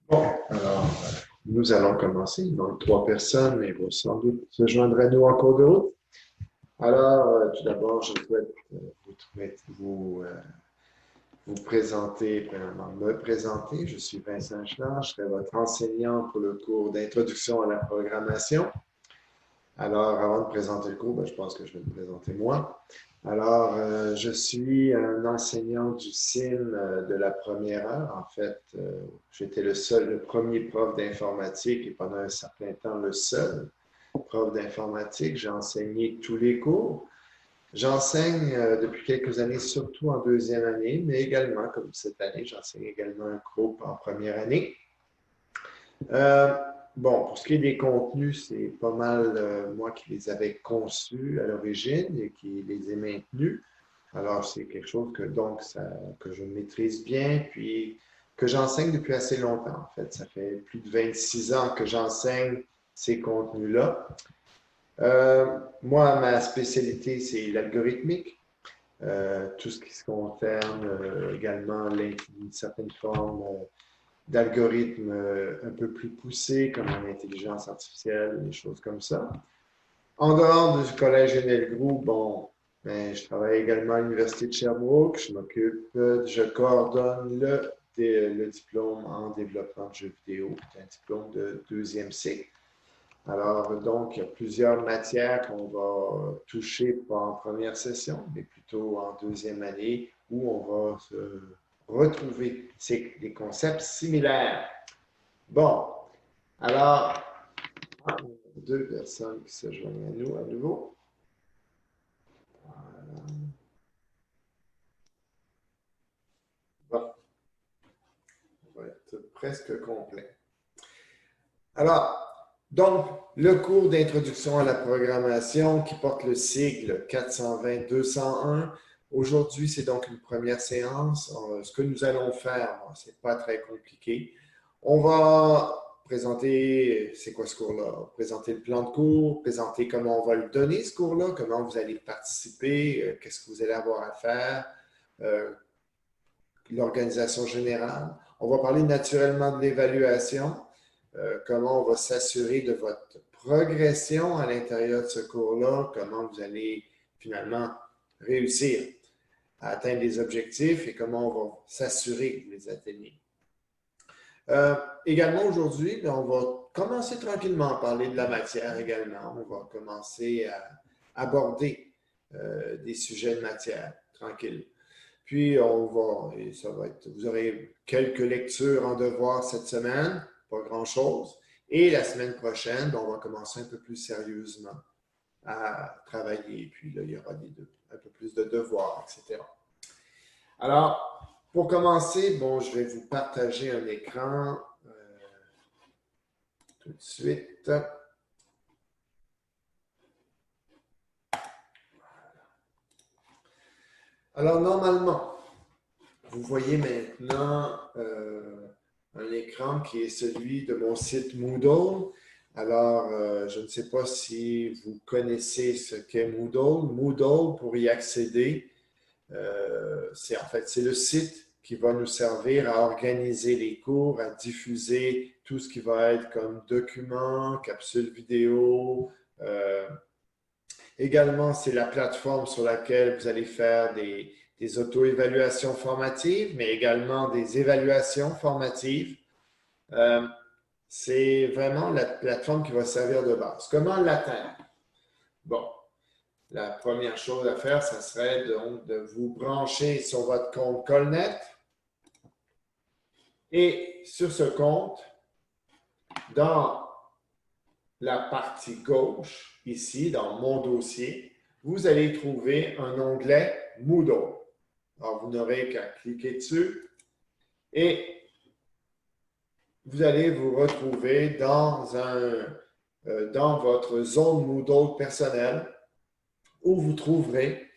Bon, alors, nous allons commencer. Donc, trois personnes et vont sans doute se joindre à nous en cours de route. Alors, tout d'abord, je souhaite vous présenter, premièrement, me présenter. Je suis Vincent Chenard, je serai votre enseignant pour le cours d'introduction à la programmation. Alors, avant de présenter le cours, je pense que je vais me présenter moi. Alors, je suis un enseignant du CIM de la première heure. En fait, j'étais le premier prof d'informatique et pendant un certain temps, le seul prof d'informatique. J'ai enseigné tous les cours. J'enseigne depuis quelques années, surtout en deuxième année, mais également, comme cette année, j'enseigne également un groupe en première année. Euh, bon, pour ce qui est des contenus, c'est pas mal moi qui les avais conçus à l'origine et qui les ai maintenus. Alors, c'est quelque chose que je maîtrise bien, puis que j'enseigne depuis assez longtemps. En fait, ça fait plus de 26 ans que j'enseigne ces contenus-là. Moi, ma spécialité, c'est l'algorithmique. Tout ce qui se concerne également une certaine forme d'algorithmes un peu plus poussés, comme l'intelligence artificielle, des choses comme ça. En dehors du collège Enel bon, je travaille également à l'Université de Sherbrooke. Je coordonne le diplôme en développement de jeux vidéo, un diplôme de deuxième cycle. Alors, donc, il y a plusieurs matières qu'on va toucher pas en première session, mais plutôt en deuxième année, où on va se retrouver. C'est des concepts similaires. Bon, alors, deux personnes qui se joignent à nous à nouveau. Voilà. Bon, on va être presque complet. Alors, donc, le cours d'introduction à la programmation qui porte le sigle 420-201. Aujourd'hui, c'est donc une première séance. Ce que nous allons faire, ce n'est pas très compliqué. On va présenter, c'est quoi ce cours-là? Présenter le plan de cours, présenter comment on va le donner, ce cours-là, comment vous allez participer, qu'est-ce que vous allez avoir à faire, euh, l'organisation générale. On va parler naturellement de l'évaluation, comment on va s'assurer de votre progression à l'intérieur de ce cours-là, comment vous allez finalement réussir à atteindre les objectifs et comment on va s'assurer que vous les atteignez. Également aujourd'hui, on va commencer tranquillement à parler de la matière également. On va commencer à aborder des sujets de matière tranquille. Puis vous aurez quelques lectures en devoir cette semaine, pas grand-chose. Et la semaine prochaine, on va commencer un peu plus sérieusement à travailler. Puis là, il y aura un peu plus de devoirs, etc. Alors, pour commencer, je vais vous partager un écran tout de suite. Alors, normalement, vous voyez maintenant un écran qui est celui de mon site Moodle. Alors, je ne sais pas si vous connaissez ce qu'est Moodle. Moodle, pour y accéder, c'est le site qui va nous servir à organiser les cours, à diffuser tout ce qui va être comme documents, capsules vidéo. Également, c'est la plateforme sur laquelle vous allez faire des auto-évaluations formatives, mais également des évaluations formatives. C'est vraiment la plateforme qui va servir de base. Comment l'atteindre? Bon, la première chose à faire, ça serait donc de vous brancher sur votre compte Colnet. Et sur ce compte, dans la partie gauche, ici, dans Mon dossier, vous allez trouver un onglet Moodle. Alors, vous n'aurez qu'à cliquer dessus et vous allez vous retrouver dans votre zone Moodle personnelle où vous trouverez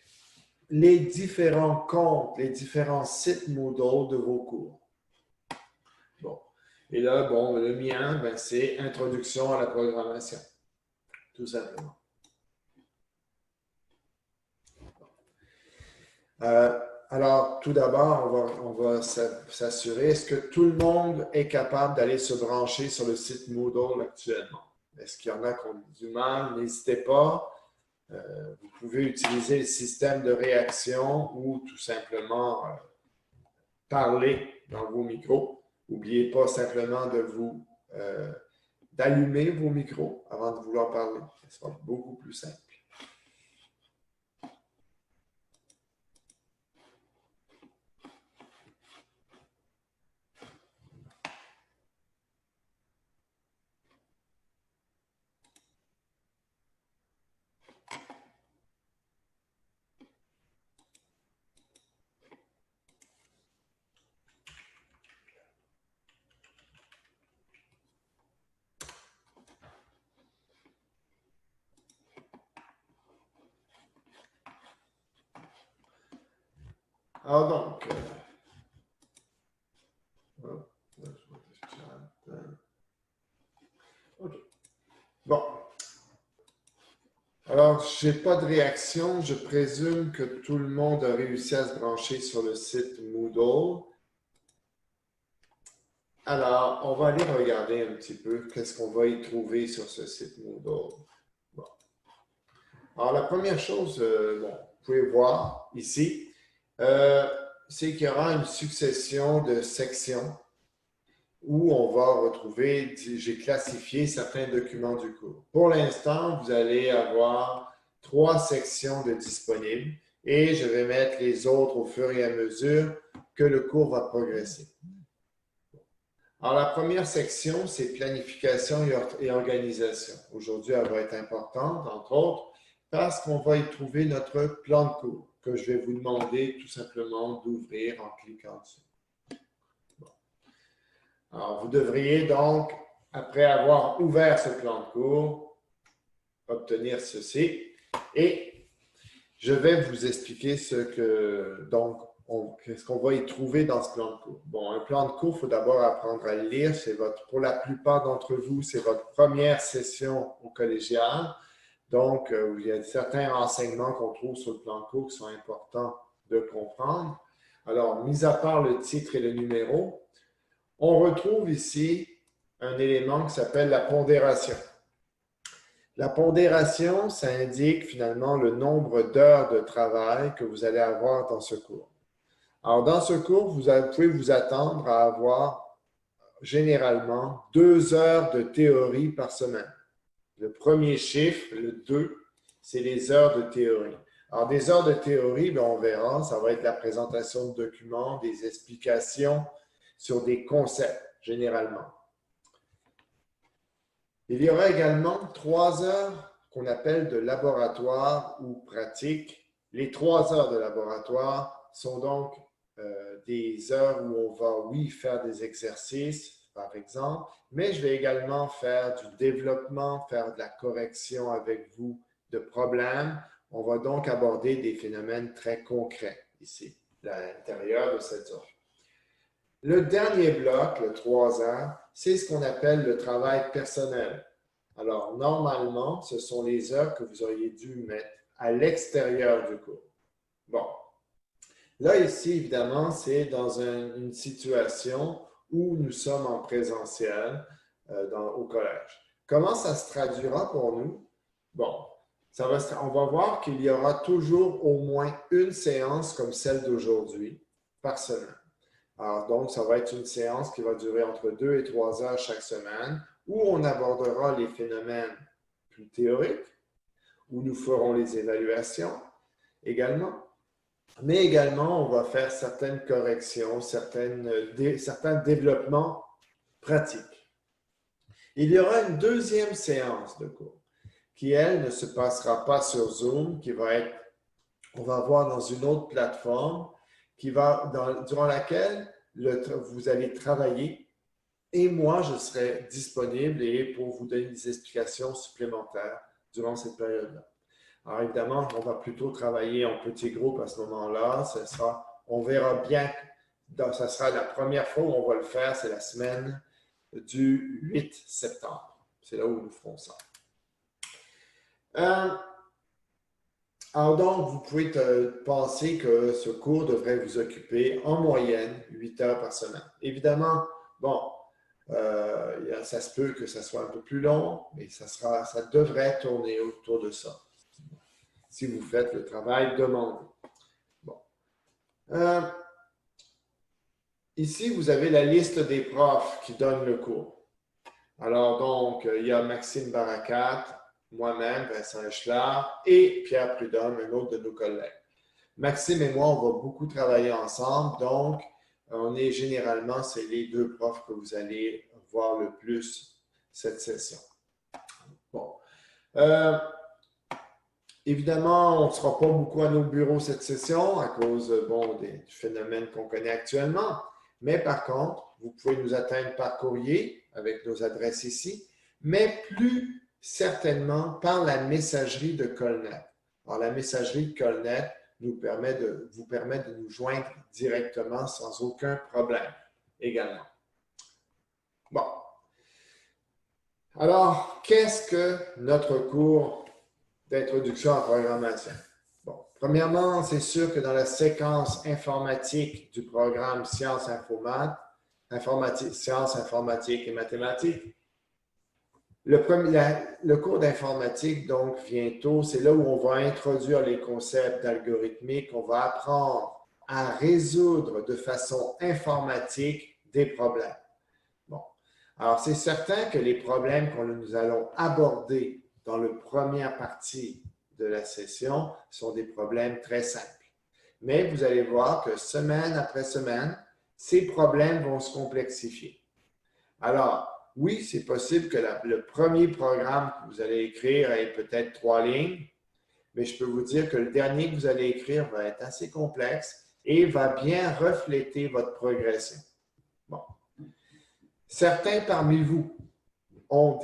les différents comptes, les différents sites Moodle de vos cours. Bon. Et là, le mien, c'est Introduction à la programmation, tout simplement. Alors, tout d'abord, on va s'assurer, est-ce que tout le monde est capable d'aller se brancher sur le site Moodle actuellement? Est-ce qu'il y en a qui ont du mal? N'hésitez pas. Vous pouvez utiliser le système de réaction ou tout simplement parler dans vos micros. N'oubliez pas simplement d'allumer vos micros avant de vouloir parler. Ce sera beaucoup plus simple. Alors donc, OK. Bon. Alors, je n'ai pas de réaction. Je présume que tout le monde a réussi à se brancher sur le site Moodle. Alors, on va aller regarder un petit peu qu'est-ce qu'on va y trouver sur ce site Moodle. Bon. Alors, la première chose, vous pouvez voir ici, c'est qu'il y aura une succession de sections où on va retrouver, j'ai classifié certains documents du cours. Pour l'instant, vous allez avoir 3 sections de disponibles et je vais mettre les autres au fur et à mesure que le cours va progresser. Alors, la première section, c'est planification et organisation. Aujourd'hui, elle va être importante, entre autres, parce qu'on va y trouver notre plan de cours que je vais vous demander tout simplement d'ouvrir en cliquant dessus. Alors, vous devriez donc, après avoir ouvert ce plan de cours, obtenir ceci. Et je vais vous expliquer qu'est-ce qu'on va y trouver dans ce plan de cours. Bon, un plan de cours, il faut d'abord apprendre à le lire. Pour la plupart d'entre vous, c'est votre première session au collégial. Donc, il y a certains renseignements qu'on trouve sur le plan de cours qui sont importants de comprendre. Alors, mis à part le titre et le numéro, on retrouve ici un élément qui s'appelle la pondération. La pondération, ça indique finalement le nombre d'heures de travail que vous allez avoir dans ce cours. Alors, dans ce cours, vous pouvez vous attendre à avoir généralement 2 heures de théorie par semaine. Le premier chiffre, le 2, c'est les heures de théorie. Alors, des heures de théorie, on verra, ça va être la présentation de documents, des explications sur des concepts, généralement. Il y aura également 3 heures qu'on appelle de laboratoire ou pratique. Les 3 heures de laboratoire sont donc des heures où on va, oui, faire des exercices, par exemple, mais je vais également faire du développement, faire de la correction avec vous de problèmes. On va donc aborder des phénomènes très concrets ici, à l'intérieur de cette heure. Le dernier bloc, le 3 heures, c'est ce qu'on appelle le travail personnel. Alors, normalement, ce sont les heures que vous auriez dû mettre à l'extérieur du cours. Bon. Là, ici, évidemment, c'est dans une situation où nous sommes en présentiel au collège. Comment ça se traduira pour nous? Bon, on va voir qu'il y aura toujours au moins une séance comme celle d'aujourd'hui par semaine. Alors, donc, ça va être une séance qui va durer entre 2 et 3 heures chaque semaine, où on abordera les phénomènes plus théoriques, où nous ferons les évaluations également, mais également, on va faire certaines corrections, certains développements pratiques. Il y aura une deuxième séance de cours qui, elle, ne se passera pas sur Zoom, on va voir dans une autre plateforme durant laquelle vous allez travailler et moi, je serai disponible pour vous donner des explications supplémentaires durant cette période-là. Alors évidemment, on va plutôt travailler en petits groupes à ce moment-là. On verra bien, ça sera la première fois où on va le faire, c'est la semaine du 8 septembre. C'est là où nous ferons ça. Alors donc, vous pouvez penser que ce cours devrait vous occuper en moyenne 8 heures par semaine. Évidemment, bon, ça se peut que ça soit un peu plus long, mais ça devrait tourner autour de ça, si vous faites le travail demandé. Bon. Ici, vous avez la liste des profs qui donnent le cours. Alors donc, il y a Maxime Barakat, moi-même, Vincent Echelard et Pierre Prudhomme, un autre de nos collègues. Maxime et moi, on va beaucoup travailler ensemble, donc généralement, c'est les deux profs que vous allez voir le plus cette session. Bon. Évidemment, on ne sera pas beaucoup à nos bureaux cette session à cause du phénomène qu'on connaît actuellement. Mais par contre, vous pouvez nous atteindre par courrier avec nos adresses ici, mais plus certainement par la messagerie de Colnet. Alors, la messagerie de Colnet vous permet de nous joindre directement sans aucun problème également. Bon. Alors, qu'est-ce que notre cours d'introduction à la programmation? Bon, premièrement, c'est sûr que dans la séquence informatique du programme Sciences informatiques et mathématiques, le cours d'informatique, donc, bientôt, c'est là où on va introduire les concepts d'algorithmique, on va apprendre à résoudre de façon informatique des problèmes. Bon, alors c'est certain que les problèmes que nous allons aborder dans la première partie de la session sont des problèmes très simples. Mais vous allez voir que semaine après semaine, ces problèmes vont se complexifier. Alors, oui, c'est possible que le premier programme que vous allez écrire ait peut-être 3 lignes, mais je peux vous dire que le dernier que vous allez écrire va être assez complexe et va bien refléter votre progression. Bon. Certains parmi vous ont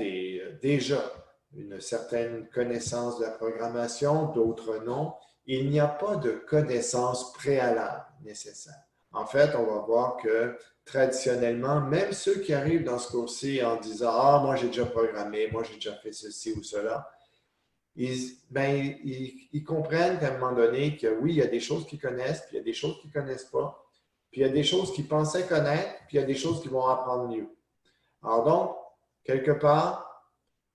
déjà une certaine connaissance de la programmation, d'autres non. Il n'y a pas de connaissance préalable nécessaire. En fait, on va voir que traditionnellement, même ceux qui arrivent dans ce cours-ci en disant « Ah, moi j'ai déjà programmé, moi j'ai déjà fait ceci ou cela », ils comprennent qu'à un moment donné que oui, il y a des choses qu'ils connaissent, puis il y a des choses qu'ils ne connaissent pas, puis il y a des choses qu'ils pensaient connaître, puis il y a des choses qu'ils vont apprendre mieux. Alors donc, quelque part,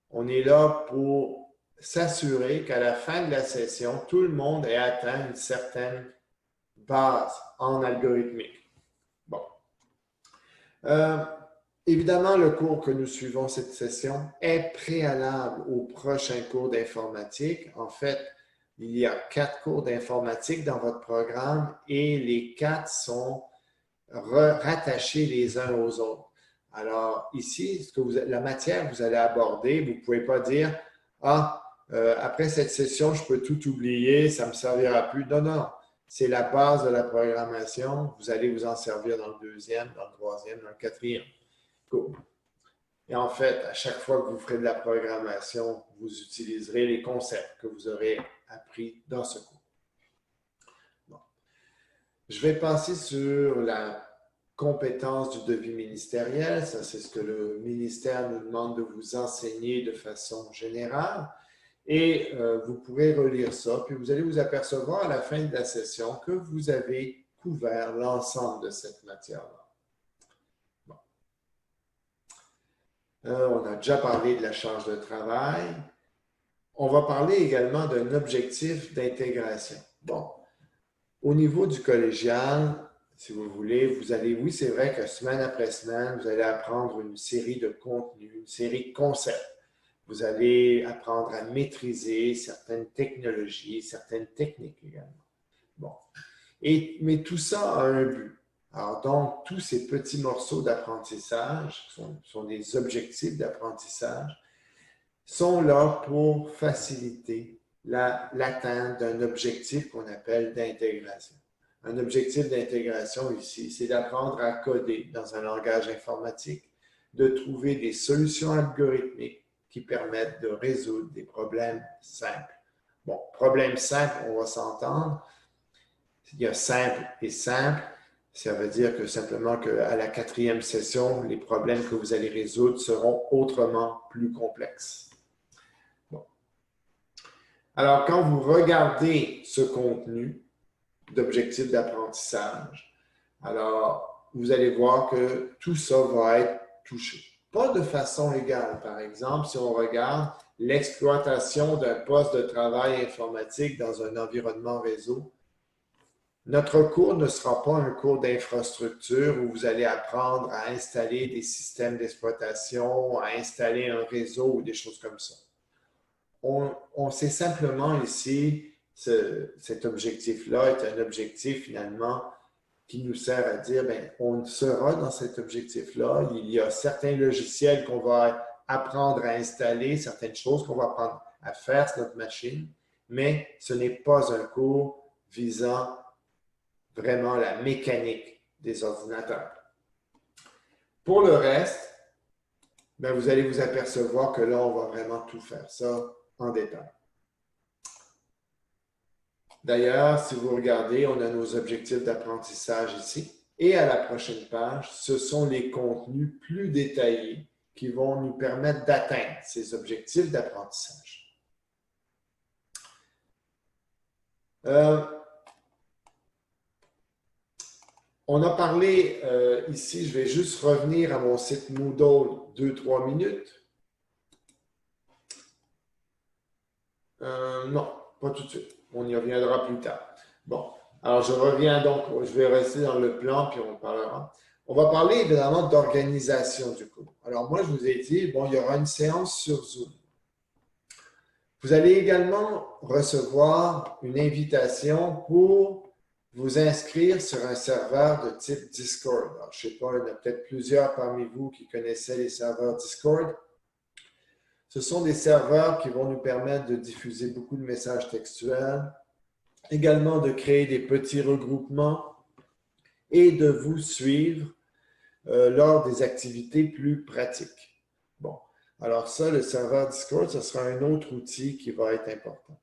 on est là pour s'assurer qu'à la fin de la session, tout le monde ait atteint une certaine base en algorithmique. Bon. Évidemment, le cours que nous suivons cette session est préalable au prochain cours d'informatique. En fait, il y a 4 cours d'informatique dans votre programme et les 4 sont rattachés les uns aux autres. Alors, ici, la matière que vous allez aborder, vous ne pouvez pas dire « Ah, après cette session, je peux tout oublier, ça ne me servira plus. » Non, non, c'est la base de la programmation. Vous allez vous en servir dans le deuxième, dans le troisième, dans le quatrième. Cool. Et en fait, à chaque fois que vous ferez de la programmation, vous utiliserez les concepts que vous aurez appris dans ce cours. Bon. Je vais passer sur la compétence du devis ministériel. Ça, c'est ce que le ministère nous demande de vous enseigner de façon générale. Et vous pourrez relire ça, puis vous allez vous apercevoir à la fin de la session que vous avez couvert l'ensemble de cette matière-là. Bon. On a déjà parlé de la charge de travail. On va parler également d'un objectif d'intégration. Bon, au niveau du collégial, si vous voulez, oui, c'est vrai que semaine après semaine, vous allez apprendre une série de contenus, une série de concepts. Vous allez apprendre à maîtriser certaines technologies, certaines techniques également. Bon. Mais tout ça a un but. Alors donc, tous ces petits morceaux d'apprentissage sont des objectifs d'apprentissage, sont là pour faciliter l'atteinte d'un objectif qu'on appelle d'intégration. Un objectif d'intégration ici, c'est d'apprendre à coder dans un langage informatique, de trouver des solutions algorithmiques qui permettent de résoudre des problèmes simples. Bon, problème simple, on va s'entendre. Il y a simple et simple. Ça veut dire que simplement qu'à la 4e session, les problèmes que vous allez résoudre seront autrement plus complexes. Bon. Alors, quand vous regardez ce contenu d'objectifs d'apprentissage, alors vous allez voir que tout ça va être touché. Pas de façon égale. Par exemple, si on regarde l'exploitation d'un poste de travail informatique dans un environnement réseau, notre cours ne sera pas un cours d'infrastructure où vous allez apprendre à installer des systèmes d'exploitation, à installer un réseau ou des choses comme ça. On sait simplement ici, cet objectif-là est un objectif finalement qui nous sert à dire, bien, on sera dans cet objectif-là. Il y a certains logiciels qu'on va apprendre à installer, certaines choses qu'on va apprendre à faire sur notre machine, mais ce n'est pas un cours visant vraiment la mécanique des ordinateurs. Pour le reste, bien, vous allez vous apercevoir que là, on va vraiment tout faire ça en détail. D'ailleurs, si vous regardez, on a nos objectifs d'apprentissage ici. Et à la prochaine page, ce sont les contenus plus détaillés qui vont nous permettre d'atteindre ces objectifs d'apprentissage. On a parlé ici, je vais juste revenir à mon site Moodle 2-3 minutes. Non, pas tout de suite. On y reviendra plus tard. Bon, alors je reviens donc, je vais rester dans le plan, puis on parlera. On va parler évidemment d'organisation du cours. Alors moi, je vous ai dit, bon, il y aura une séance sur Zoom. Vous allez également recevoir une invitation pour vous inscrire sur un serveur de type Discord. Alors, je ne sais pas, il y en a peut-être plusieurs parmi vous qui connaissaient les serveurs Discord. Ce sont des serveurs qui vont nous permettre de diffuser beaucoup de messages textuels, également de créer des petits regroupements et de vous suivre lors des activités plus pratiques. Bon, alors ça, le serveur Discord, ce sera un autre outil qui va être important.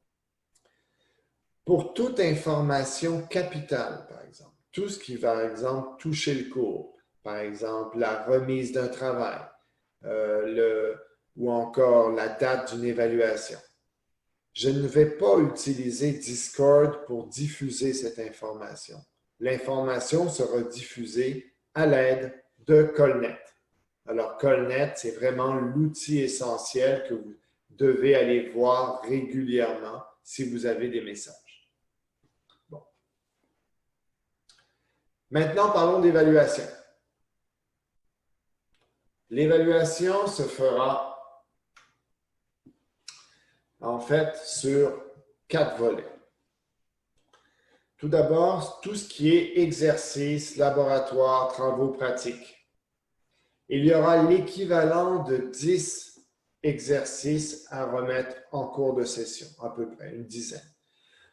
Pour toute information capitale, par exemple, tout ce qui va, par exemple, toucher le cours, par exemple, la remise d'un travail, ou encore la date d'une évaluation. Je ne vais pas utiliser Discord pour diffuser cette information. L'information sera diffusée à l'aide de Colnet. Alors, Colnet, c'est vraiment l'outil essentiel que vous devez aller voir régulièrement si vous avez des messages. Bon. Maintenant, parlons d'évaluation. L'évaluation se fera en fait sur 4 volets. Tout d'abord, tout ce qui est exercice, laboratoire, travaux pratiques. Il y aura l'équivalent de 10 exercices à remettre en cours de session, à peu près, une dizaine.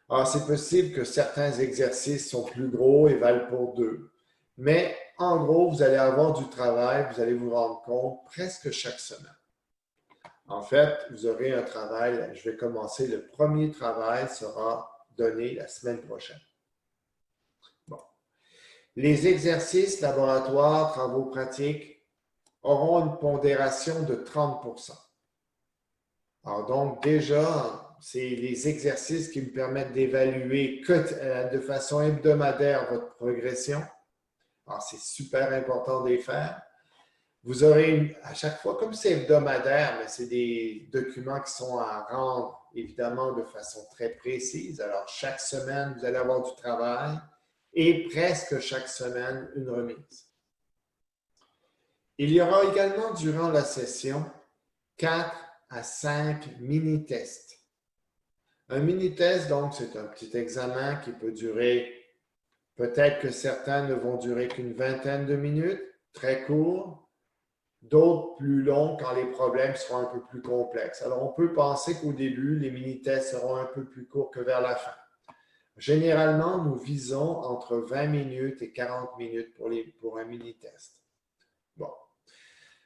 Alors, c'est possible que certains exercices sont plus gros et valent pour 2. Mais en gros, vous allez avoir du travail, vous allez vous rendre compte presque chaque semaine. En fait, vous aurez un travail, je vais commencer, le premier travail sera donné la semaine prochaine. Bon. Les exercices, laboratoires, travaux pratiques auront une pondération de 30%. Alors donc, déjà, c'est les exercices qui me permettent d'évaluer de façon hebdomadaire votre progression. Alors, c'est super important de les faire. Vous aurez, à chaque fois, comme c'est hebdomadaire, mais c'est des documents qui sont à rendre, évidemment, de façon très précise. Alors, chaque semaine, vous allez avoir du travail et presque chaque semaine, une remise. Il y aura également, durant la session, 4 à 5 mini-tests. Un mini-test, donc, c'est un petit examen qui peut durer, peut-être que certains ne vont durer qu'une vingtaine de minutes, très court. D'autres plus longs quand les problèmes seront un peu plus complexes. Alors, on peut penser qu'au début, les mini-tests seront un peu plus courts que vers la fin. Généralement, nous visons entre 20 minutes et 40 minutes pour un mini-test. Bon.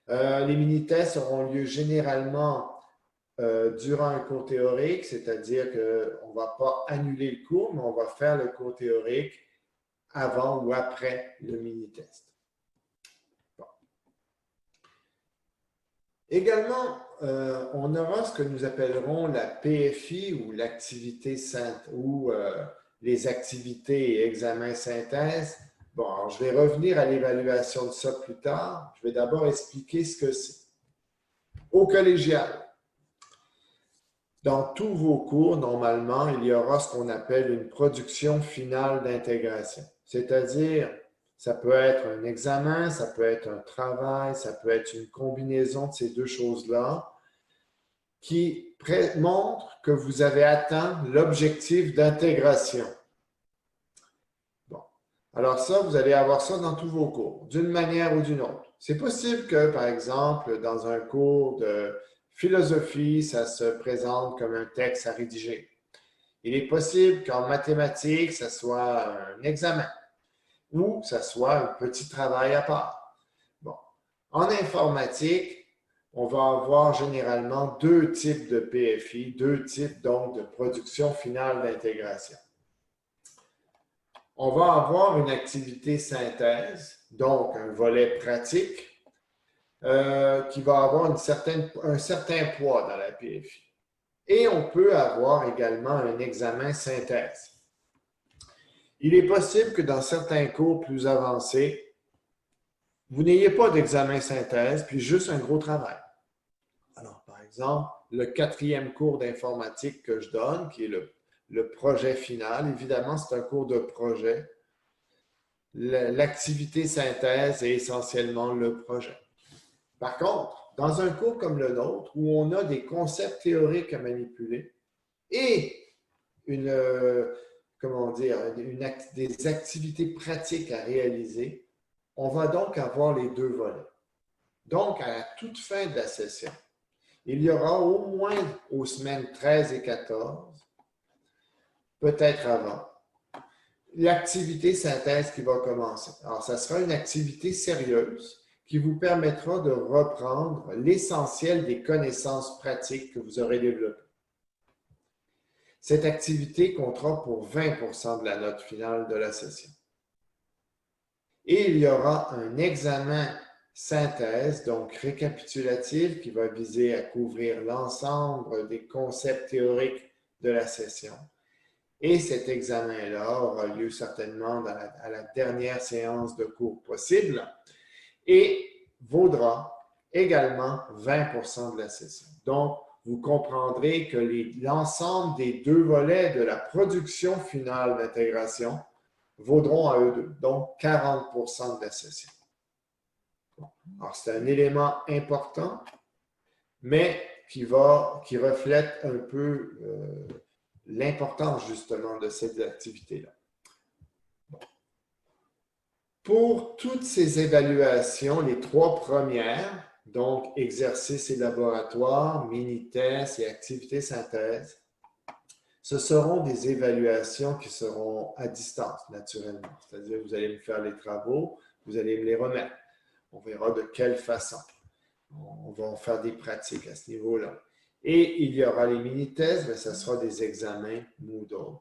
Les mini-tests auront lieu généralement durant un cours théorique, c'est-à-dire qu'on ne va pas annuler le cours, mais on va faire le cours théorique avant ou après le mini-test. Également, on aura ce que nous appellerons la PFI ou l'activité ou les activités et examens synthèse. Bon, alors je vais revenir à l'évaluation de ça plus tard. Je vais d'abord expliquer ce que c'est. Au collégial, dans tous vos cours, normalement, il y aura ce qu'on appelle une production finale d'intégration. C'est-à-dire, ça peut être un examen, ça peut être un travail, ça peut être une combinaison de ces deux choses-là qui montre que vous avez atteint l'objectif d'intégration. Bon. Alors ça, vous allez avoir ça dans tous vos cours, d'une manière ou d'une autre. C'est possible que, par exemple, dans un cours de philosophie, ça se présente comme un texte à rédiger. Il est possible qu'en mathématiques, ça soit un examen ou ça soit un petit travail à part. Bon. En informatique, on va avoir généralement deux types de PFI, deux types donc de production finale d'intégration. On va avoir une activité synthèse, donc un volet pratique, qui va avoir un certain poids dans la PFI. Et on peut avoir également un examen synthèse. Il est possible que dans certains cours plus avancés, vous n'ayez pas d'examen synthèse, puis juste un gros travail. Alors, par exemple, le 4e cours d'informatique que je donne, qui est le projet final, évidemment, c'est un cours de projet. L'activité synthèse est essentiellement le projet. Par contre, dans un cours comme le nôtre, où on a des concepts théoriques à manipuler et des activités pratiques à réaliser, on va donc avoir les deux volets. Donc, à la toute fin de la session, il y aura au moins aux semaines 13 et 14, peut-être avant, l'activité synthèse qui va commencer. Alors, ça sera une activité sérieuse qui vous permettra de reprendre l'essentiel des connaissances pratiques que vous aurez développées. Cette activité comptera pour 20% de la note finale de la session. Et il y aura un examen synthèse, donc récapitulatif, qui va viser à couvrir l'ensemble des concepts théoriques de la session. Et cet examen-là aura lieu certainement à la dernière séance de cours possible et vaudra également 20% de la session. Donc, vous comprendrez que l'ensemble des deux volets de la production finale d'intégration vaudront à eux deux, donc 40% de la session. Alors, c'est un élément important, mais qui reflète un peu l'importance justement de cette activité-là. Pour toutes ces évaluations, les 3 premières, donc exercices et laboratoires, mini-tests et activités synthèse, ce seront des évaluations qui seront à distance, naturellement. C'est-à-dire, vous allez me faire les travaux, vous allez me les remettre. On verra de quelle façon. On va faire des pratiques à ce niveau-là. Et il y aura les mini-tests, mais ce sera des examens Moodle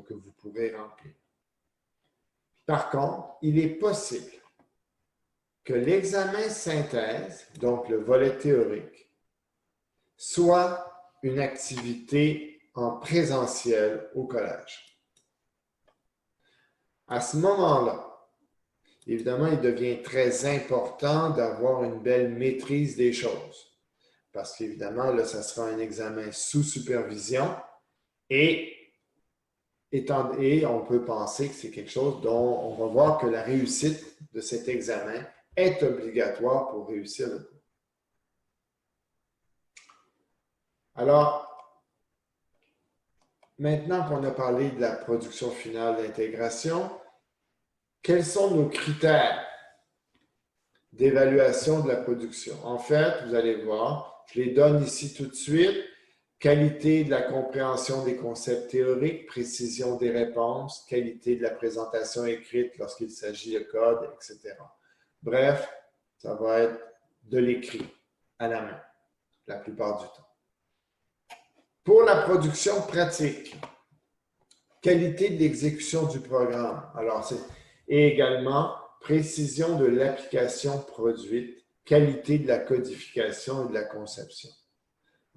que vous pourrez remplir. Par contre, il est possible que l'examen synthèse, donc le volet théorique, soit une activité en présentiel au collège. À ce moment-là, évidemment, il devient très important d'avoir une belle maîtrise des choses. Parce qu'évidemment, là, ça sera un examen sous supervision et on peut penser que c'est quelque chose dont on va voir que la réussite de cet examen est obligatoire pour réussir le cours. Alors, maintenant qu'on a parlé de la production finale d'intégration, quels sont nos critères d'évaluation de la production? En fait, vous allez voir, je les donne ici tout de suite. Qualité de la compréhension des concepts théoriques, précision des réponses, qualité de la présentation écrite lorsqu'il s'agit de code, etc. Bref, ça va être de l'écrit à la main, la plupart du temps. Pour la production pratique, qualité de l'exécution du programme. Alors, et également précision de l'application produite, qualité de la codification et de la conception.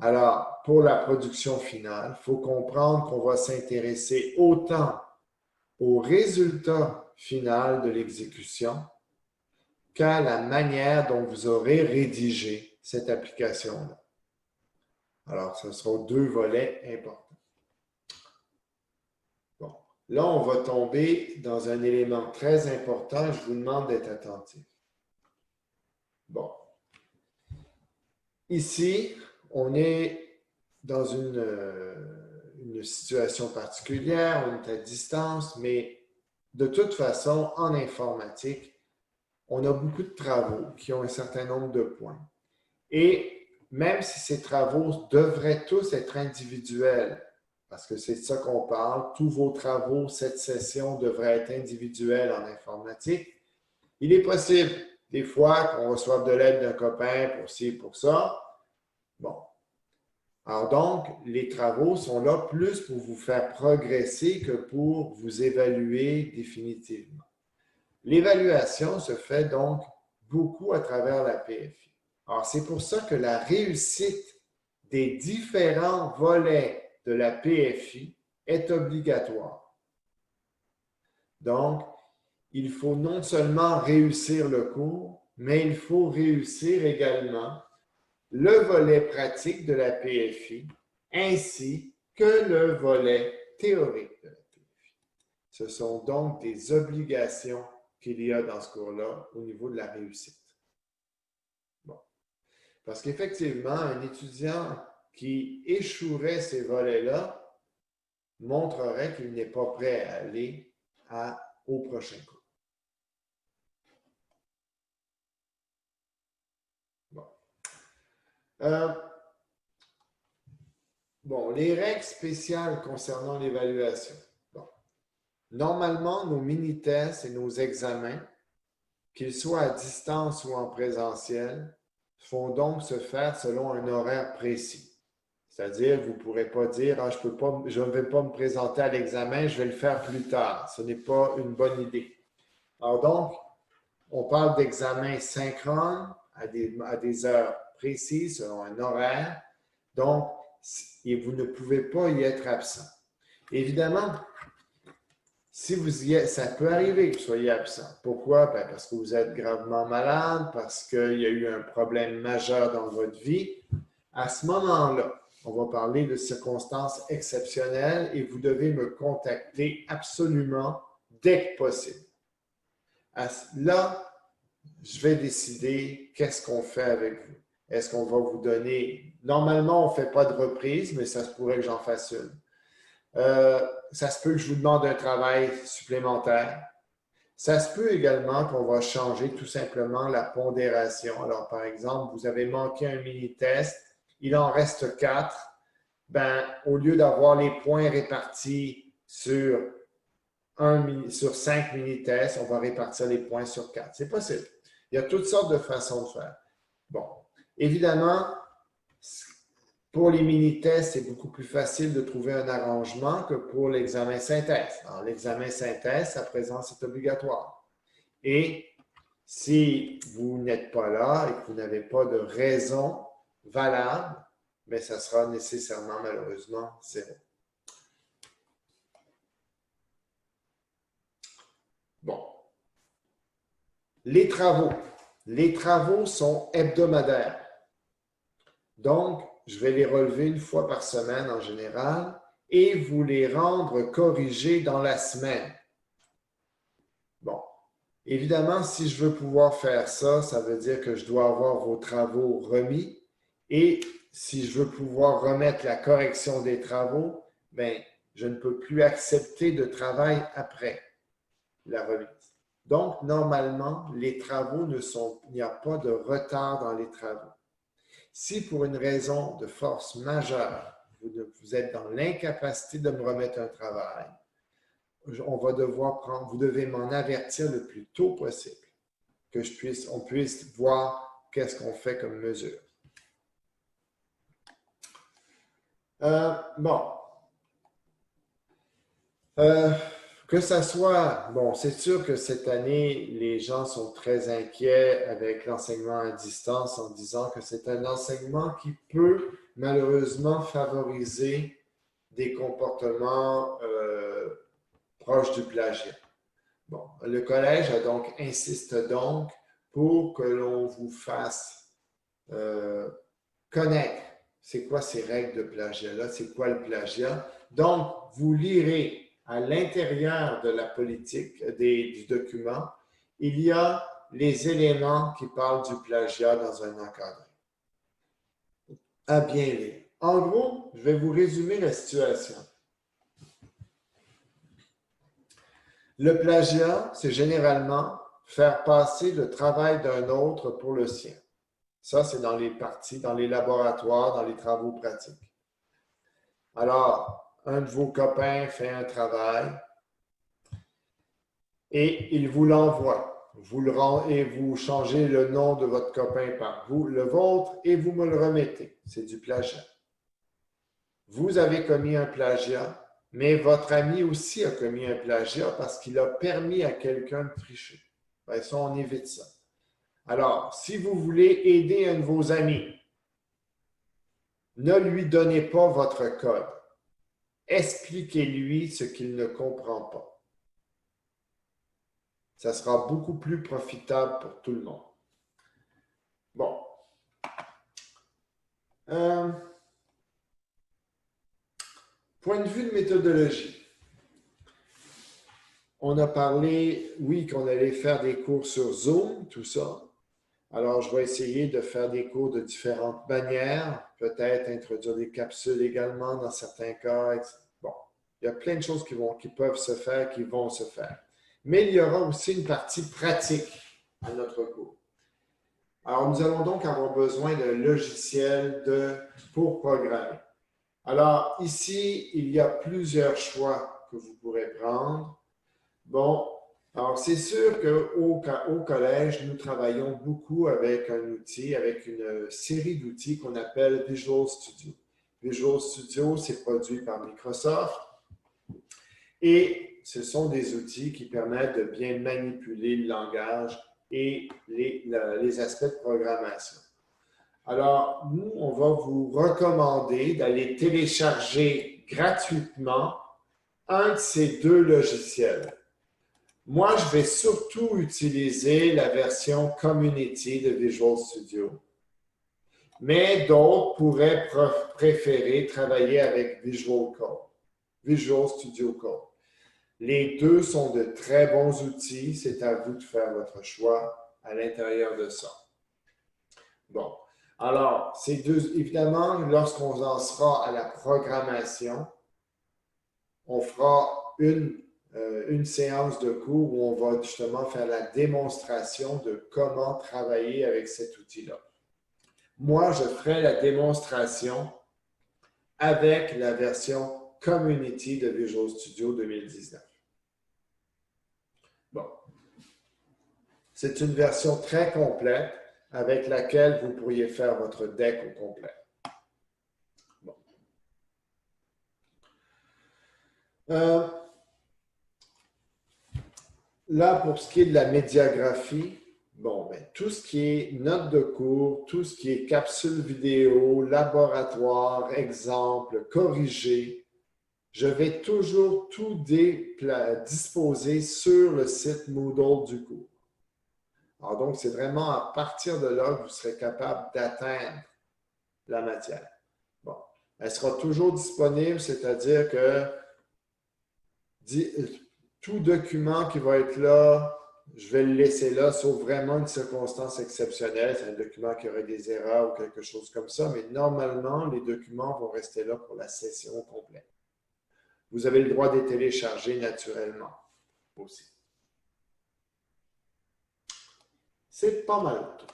Alors, pour la production finale, il faut comprendre qu'on va s'intéresser autant au résultat final de l'exécution qu'à la manière dont vous aurez rédigé cette application-là. Alors, ce seront deux volets importants. Bon, là, on va tomber dans un élément très important. Je vous demande d'être attentif. Bon. Ici, on est dans une situation particulière, on est à distance, mais de toute façon, en informatique, on a beaucoup de travaux qui ont un certain nombre de points. Et même si ces travaux devraient tous être individuels, parce que c'est de ça qu'on parle, tous vos travaux, cette session devrait être individuelle en informatique, il est possible des fois qu'on reçoive de l'aide d'un copain pour ci, pour ça. Bon. Alors donc, les travaux sont là plus pour vous faire progresser que pour vous évaluer définitivement. L'évaluation se fait donc beaucoup à travers la PFI. Alors, c'est pour ça que la réussite des différents volets de la PFI est obligatoire. Donc, il faut non seulement réussir le cours, mais il faut réussir également le volet pratique de la PFI ainsi que le volet théorique de la PFI. Ce sont donc des obligations qu'il y a dans ce cours-là au niveau de la réussite. Bon. Parce qu'effectivement, un étudiant qui échouerait ces volets-là montrerait qu'il n'est pas prêt à aller au prochain cours. Bon. Les règles spéciales concernant l'évaluation. Bon. Normalement, nos mini-tests et nos examens, qu'ils soient à distance ou en présentiel, font donc se faire selon un horaire précis. C'est-à-dire, vous ne pourrez pas dire ah, je ne vais pas me présenter à l'examen, je vais le faire plus tard. Ce n'est pas une bonne idée. Alors donc, on parle d'examens synchrones à des heures précises selon un horaire. Donc, vous ne pouvez pas y être absent. Évidemment, si vous y êtes, ça peut arriver que vous soyez absent. Pourquoi? Ben parce que vous êtes gravement malade, parce qu'il y a eu un problème majeur dans votre vie. À ce moment-là, on va parler de circonstances exceptionnelles et vous devez me contacter absolument dès que possible. Là, je vais décider qu'est-ce qu'on fait avec vous. Est-ce qu'on va vous donner... Normalement, on ne fait pas de reprise, mais ça se pourrait que j'en fasse une. Ça se peut que je vous demande un travail supplémentaire. Ça se peut également qu'on va changer tout simplement la pondération. Alors, par exemple, vous avez manqué un mini-test, il en reste 4. Ben, au lieu d'avoir les points répartis sur 5 mini-tests, on va répartir les points sur 4. C'est possible. Il y a toutes sortes de façons de faire. Bon, évidemment, pour les mini-tests, c'est beaucoup plus facile de trouver un arrangement que pour l'examen synthèse. Alors, l'examen synthèse, sa présence est obligatoire. Et si vous n'êtes pas là et que vous n'avez pas de raison valable, bien, ça sera nécessairement, malheureusement, zéro. Bon. Les travaux. Les travaux sont hebdomadaires. Donc, je vais les relever une fois par semaine en général et vous les rendre corrigés dans la semaine. Bon. Évidemment, si je veux pouvoir faire ça, ça veut dire que je dois avoir vos travaux remis et si je veux pouvoir remettre la correction des travaux, bien, je ne peux plus accepter de travail après la remise. Donc, normalement, les travaux il n'y a pas de retard dans les travaux. Si pour une raison de force majeure, vous êtes dans l'incapacité de me remettre un travail, vous devez m'en avertir le plus tôt possible, que on puisse voir qu'est-ce qu'on fait comme mesure. Bon. Que ça soit, bon, c'est sûr que cette année, les gens sont très inquiets avec l'enseignement à distance en disant que c'est un enseignement qui peut malheureusement favoriser des comportements proches du plagiat. Bon, le collège insiste donc pour que l'on vous fasse connaître c'est quoi ces règles de plagiat-là, c'est quoi le plagiat. Donc, vous lirez à l'intérieur de la politique du document, il y a les éléments qui parlent du plagiat dans un encadré. À bien lire. En gros, je vais vous résumer la situation. Le plagiat, c'est généralement faire passer le travail d'un autre pour le sien. Ça, c'est dans les parties, dans les laboratoires, dans les travaux pratiques. Alors, un de vos copains fait un travail et il vous l'envoie. Et vous changez le nom de votre copain par le vôtre et vous me le remettez. C'est du plagiat. Vous avez commis un plagiat, mais votre ami aussi a commis un plagiat parce qu'il a permis à quelqu'un de tricher. Bien, ça, on évite ça. Alors, si vous voulez aider un de vos amis, ne lui donnez pas votre code. Expliquez-lui ce qu'il ne comprend pas. Ça sera beaucoup plus profitable pour tout le monde. Bon. Point de vue de méthodologie. On a parlé, oui, qu'on allait faire des cours sur Zoom, tout ça. Alors, je vais essayer de faire des cours de différentes manières, peut-être introduire des capsules également dans certains cas. Bon, il y a plein de choses qui peuvent se faire, qui vont se faire. Mais il y aura aussi une partie pratique à notre cours. Alors, nous allons donc avoir besoin d'un logiciel pour programmer. Alors, ici, il y a plusieurs choix que vous pourrez prendre. Bon, alors c'est sûr qu'au collège, nous travaillons beaucoup avec un outil, avec une série d'outils qu'on appelle Visual Studio. Visual Studio, c'est produit par Microsoft et ce sont des outils qui permettent de bien manipuler le langage et les aspects de programmation. Alors, nous, on va vous recommander d'aller télécharger gratuitement un de ces deux logiciels. Moi, je vais surtout utiliser la version Community de Visual Studio, mais d'autres pourraient préférer travailler avec Visual Studio Code. Les deux sont de très bons outils, c'est à vous de faire votre choix à l'intérieur de ça. Bon, alors, ces deux, évidemment, lorsqu'on en sera à la programmation, on fera une séance de cours où on va justement faire la démonstration de comment travailler avec cet outil-là. Moi, je ferai la démonstration avec la version Community de Visual Studio 2019. Bon. C'est une version très complète avec laquelle vous pourriez faire votre deck au complet. Bon. Là, pour ce qui est de la médiagraphie, bon, ben, tout ce qui est notes de cours, tout ce qui est capsules vidéo, laboratoire, exemple, corrigé, je vais toujours tout disposer sur le site Moodle du cours. Alors donc, c'est vraiment à partir de là que vous serez capable d'atteindre la matière. Bon, elle sera toujours disponible, c'est-à-dire que tout document qui va être là, je vais le laisser là, sauf vraiment une circonstance exceptionnelle. C'est un document qui aurait des erreurs ou quelque chose comme ça, mais normalement, les documents vont rester là pour la session complète. Vous avez le droit de les télécharger naturellement aussi. C'est pas mal tout.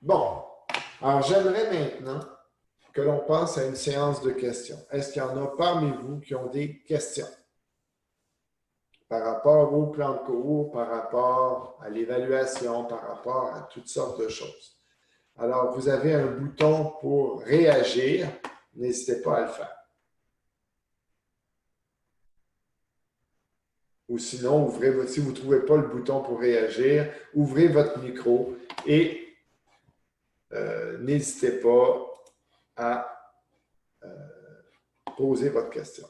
Bon, alors j'aimerais maintenant que l'on passe à une séance de questions. Est-ce qu'il y en a parmi vous qui ont des questions par rapport au plan de cours, par rapport à l'évaluation, par rapport à toutes sortes de choses? Alors, vous avez un bouton pour réagir. N'hésitez pas à le faire. Ou sinon, si vous ne trouvez pas le bouton pour réagir, ouvrez votre micro et n'hésitez pas à poser votre question.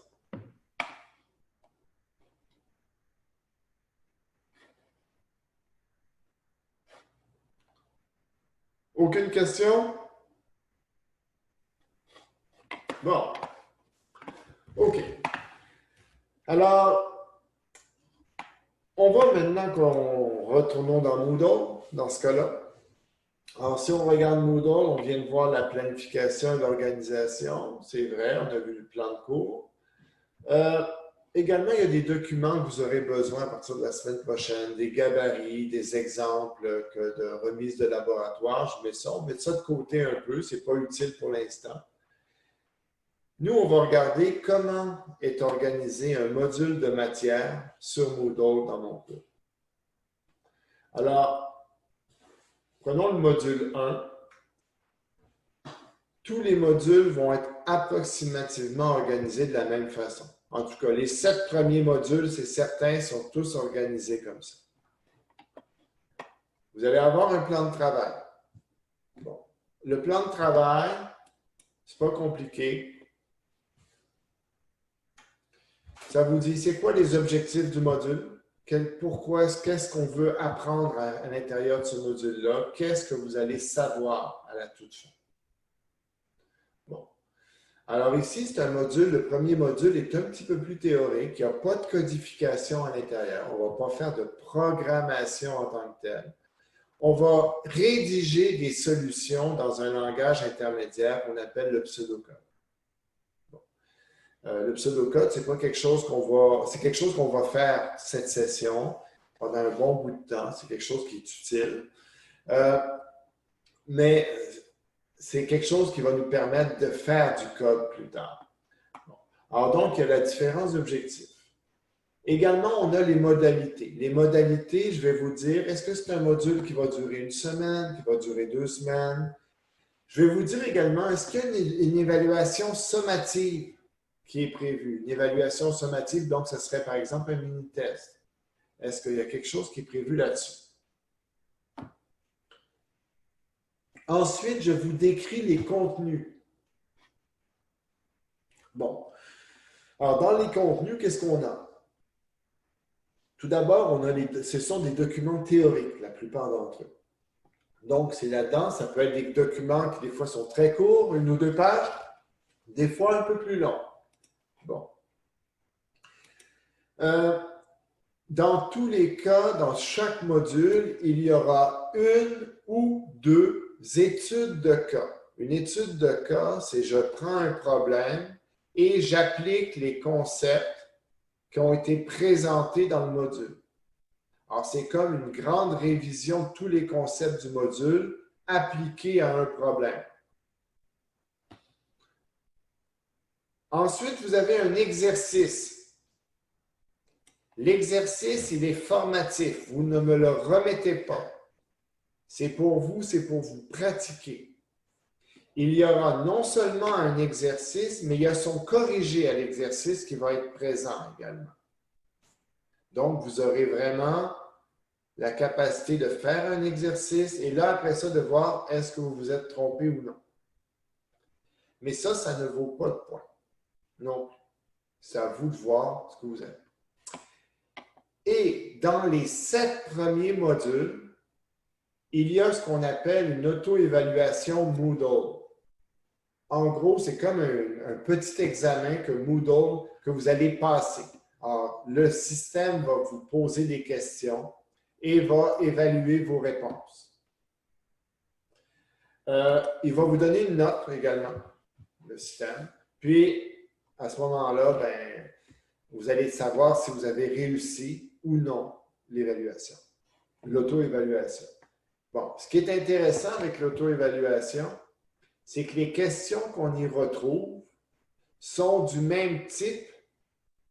Aucune question? Bon. OK. Alors, on va maintenant qu'on retourne dans Moodle, dans ce cas-là. Alors, si on regarde Moodle, on vient de voir la planification et l'organisation. C'est vrai, on a vu le plan de cours. Également, il y a des documents que vous aurez besoin à partir de la semaine prochaine, des gabarits, des exemples de remise de laboratoire. On met ça de côté un peu, ce n'est pas utile pour l'instant. Nous, on va regarder comment est organisé un module de matière sur Moodle dans mon cours. Alors, prenons le module 1. Tous les modules vont être approximativement organisés de la même façon. En tout cas, les 7 premiers modules, c'est certain, sont tous organisés comme ça. Vous allez avoir un plan de travail. Bon. Le plan de travail, c'est pas compliqué. Ça vous dit, c'est quoi les objectifs du module? Qu'est-ce qu'on veut apprendre à l'intérieur de ce module-là? Qu'est-ce que vous allez savoir à la toute fin? Bon. Alors ici, c'est un module, le premier module est un petit peu plus théorique. Il n'y a pas de codification à l'intérieur. On ne va pas faire de programmation en tant que telle. On va rédiger des solutions dans un langage intermédiaire qu'on appelle le pseudocode. Le pseudocode, c'est pas quelque chose c'est quelque chose qu'on va faire cette session pendant un bon bout de temps. C'est quelque chose qui est utile. Mais c'est quelque chose qui va nous permettre de faire du code plus tard. Bon. Alors donc, il y a la différence d'objectifs. Également, on a les modalités. Les modalités, je vais vous dire, est-ce que c'est un module qui va durer 1 semaine, qui va durer 2 semaines? Je vais vous dire également, est-ce qu'il y a une évaluation sommative qui est prévue? Une évaluation sommative, donc ce serait par exemple un mini-test. Est-ce qu'il y a quelque chose qui est prévu là-dessus? Ensuite, je vous décris les contenus. Bon. Alors, dans les contenus, qu'est-ce qu'on a? Tout d'abord, ce sont des documents théoriques, la plupart d'entre eux. Donc, c'est là-dedans, ça peut être des documents qui, des fois, sont très courts, 1 ou 2 pages, des fois un peu plus longs. Bon. Dans tous les cas, dans chaque module, il y aura 1 ou 2 études de cas. Une étude de cas, c'est je prends un problème et j'applique les concepts qui ont été présentés dans le module. Alors, c'est comme une grande révision de tous les concepts du module appliqués à un problème. Ensuite, vous avez un exercice. L'exercice, il est formatif. Vous ne me le remettez pas. C'est pour vous pratiquer. Il y aura non seulement un exercice, mais il y a son corrigé à l'exercice qui va être présent également. Donc, vous aurez vraiment la capacité de faire un exercice et là, après ça, de voir est-ce que vous vous êtes trompé ou non. Mais ça ne vaut pas de point. Non. C'est à vous de voir ce que vous avez. Et dans les 7 premiers modules, il y a ce qu'on appelle une auto-évaluation Moodle. En gros, c'est comme un petit examen que Moodle, que vous allez passer. Alors, le système va vous poser des questions et va évaluer vos réponses. Il va vous donner une note également, le système. Puis, à ce moment-là, vous allez savoir si vous avez réussi ou non l'évaluation, l'auto-évaluation. Bon, ce qui est intéressant avec l'auto-évaluation, c'est que les questions qu'on y retrouve sont du même type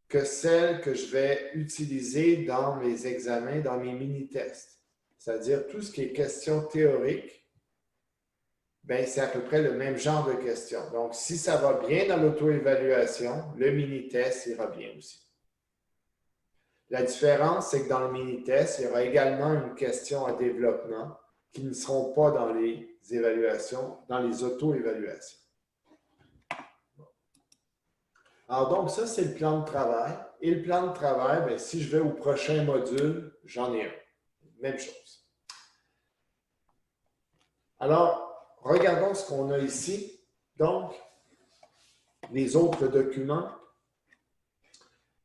que celles que je vais utiliser dans mes examens, dans mes mini-tests. C'est-à-dire tout ce qui est questions théoriques, c'est à peu près le même genre de questions. Donc, si ça va bien dans l'auto-évaluation, le mini-test ira bien aussi. La différence, c'est que dans le mini-test, il y aura également une question à développement qui ne seront pas dans les évaluations, dans les auto-évaluations. Alors donc, ça, c'est le plan de travail. Et le plan de travail, bien, si je vais au prochain module, j'en ai un. Même chose. Alors, regardons ce qu'on a ici. Donc, les autres documents.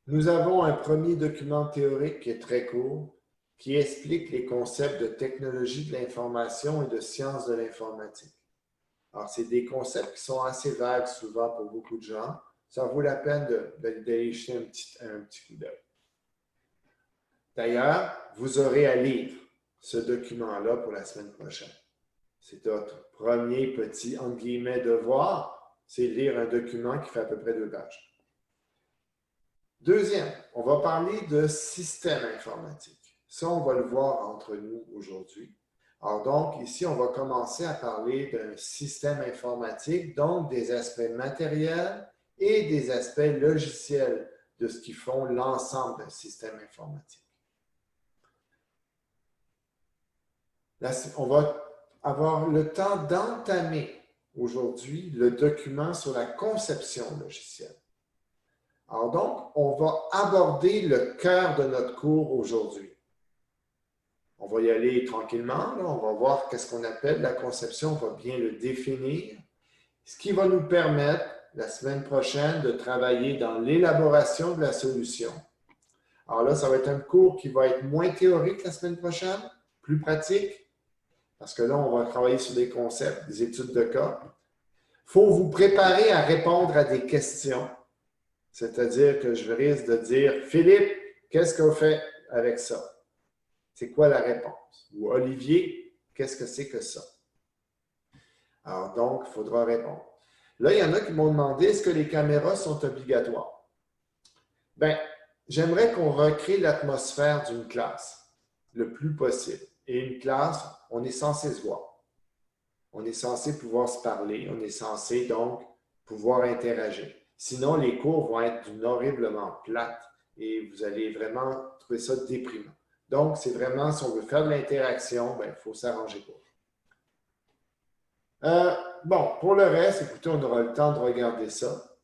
Nous avons un premier document théorique qui est très court, qui explique les concepts de technologie de l'information et de sciences de l'informatique. Alors, c'est des concepts qui sont assez vagues souvent pour beaucoup de gens. Ça vaut la peine d'aller jeter un petit coup d'œil. D'ailleurs, vous aurez à lire ce document-là pour la semaine prochaine. C'est votre premier petit, entre guillemets, devoir, c'est lire un document qui fait à peu près 2 pages. Deuxième, on va parler de système informatique. Ça, on va le voir entre nous aujourd'hui. Alors donc, ici, on va commencer à parler d'un système informatique, donc des aspects matériels et des aspects logiciels de ce qui font l'ensemble d'un système informatique. Là, on va avoir le temps d'entamer aujourd'hui le document sur la conception logicielle. Alors donc, on va aborder le cœur de notre cours aujourd'hui. On va y aller tranquillement, là. On va voir qu'est-ce qu'on appelle la conception, on va bien le définir, ce qui va nous permettre, la semaine prochaine, de travailler dans l'élaboration de la solution. Alors là, ça va être un cours qui va être moins théorique la semaine prochaine, plus pratique, parce que là, on va travailler sur des concepts, des études de cas. Il faut vous préparer à répondre à des questions. C'est-à-dire que je risque de dire, Philippe, qu'est-ce qu'on fait avec ça? C'est quoi la réponse? Ou Olivier, qu'est-ce que c'est que ça? Alors donc, il faudra répondre. Là, il y en a qui m'ont demandé, est-ce que les caméras sont obligatoires? Bien, j'aimerais qu'on recrée l'atmosphère d'une classe le plus possible. Et une classe, on est censé se voir. On est censé pouvoir se parler. On est censé donc pouvoir interagir. Sinon, les cours vont être horriblement plates et vous allez vraiment trouver ça déprimant. Donc, c'est vraiment, si on veut faire de l'interaction, il faut s'arranger pour. Bon, pour le reste, écoutez, on aura le temps de regarder ça.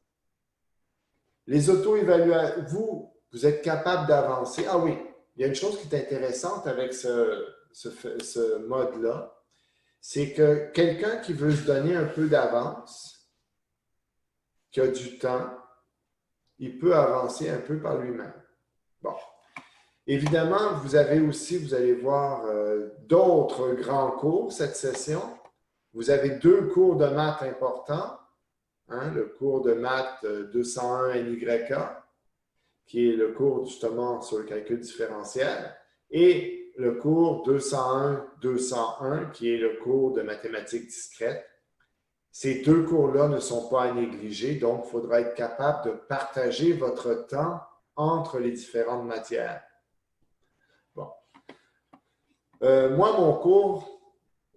Les auto-évaluations, vous êtes capable d'avancer. Ah oui, il y a une chose qui est intéressante avec ce mode-là, c'est que quelqu'un qui veut se donner un peu d'avance, qui a du temps, il peut avancer un peu par lui-même. Bon. Évidemment, vous allez voir d'autres grands cours cette session. Vous avez 2 cours de maths importants. Hein, le cours de maths 201 NYK, qui est le cours justement sur le calcul différentiel, et le cours 201-201, qui est le cours de mathématiques discrètes. Ces 2 cours-là ne sont pas à négliger, donc il faudra être capable de partager votre temps entre les différentes matières. Bon. Moi, mon cours,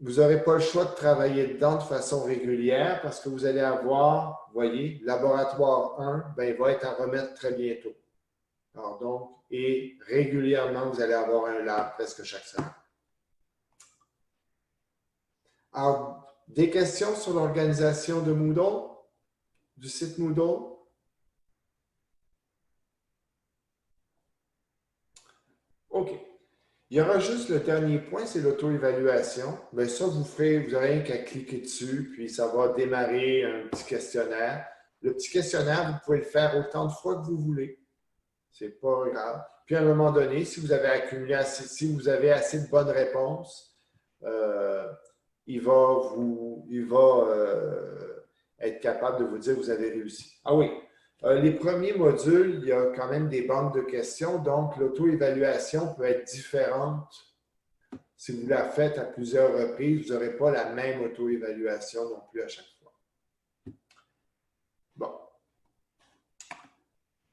vous n'aurez pas le choix de travailler dedans de façon régulière parce que vous allez avoir, vous voyez, laboratoire 1, il va être à remettre très bientôt. Alors donc, et régulièrement, vous allez avoir un lab presque chaque semaine. Alors, des questions sur l'organisation de Moodle, du site Moodle? OK. Il y aura juste le dernier point, c'est l'auto-évaluation. Bien, ça, vous n'aurez rien qu'à cliquer dessus, puis ça va démarrer un petit questionnaire. Le petit questionnaire, vous pouvez le faire autant de fois que vous voulez. C'est pas grave. Puis à un moment donné, si vous avez si vous avez assez de bonnes réponses, il va être capable de vous dire que vous avez réussi. Ah oui, les premiers modules, il y a quand même des banques de questions, donc l'auto-évaluation peut être différente. Si vous la faites à plusieurs reprises, vous n'aurez pas la même auto-évaluation non plus à chaque fois. Bon.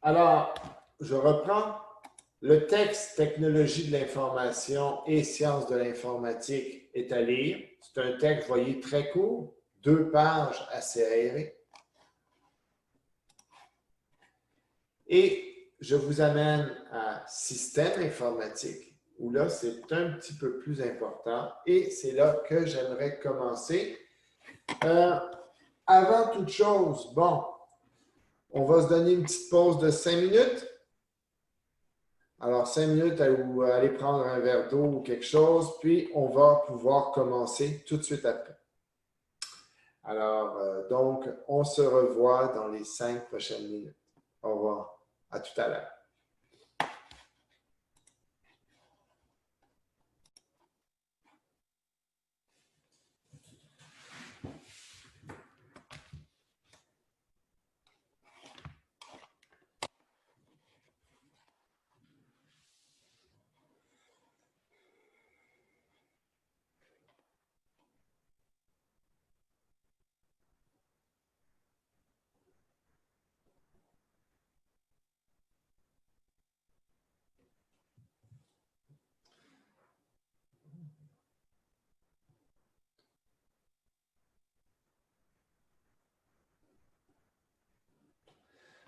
Alors, je reprends. Le texte Technologie de l'information et sciences de l'informatique est à lire. C'est un texte, vous voyez, très court, 2 pages assez aérées. Et je vous amène à système informatique, où là, c'est un petit peu plus important. Et c'est là que j'aimerais commencer. Avant toute chose, bon, On va se donner une petite pause de 5 minutes. Alors, 5 minutes où aller prendre un verre d'eau ou quelque chose, puis on va pouvoir commencer tout de suite après. Alors, donc, on se revoit dans les 5 prochaines minutes. Au revoir. À tout à l'heure.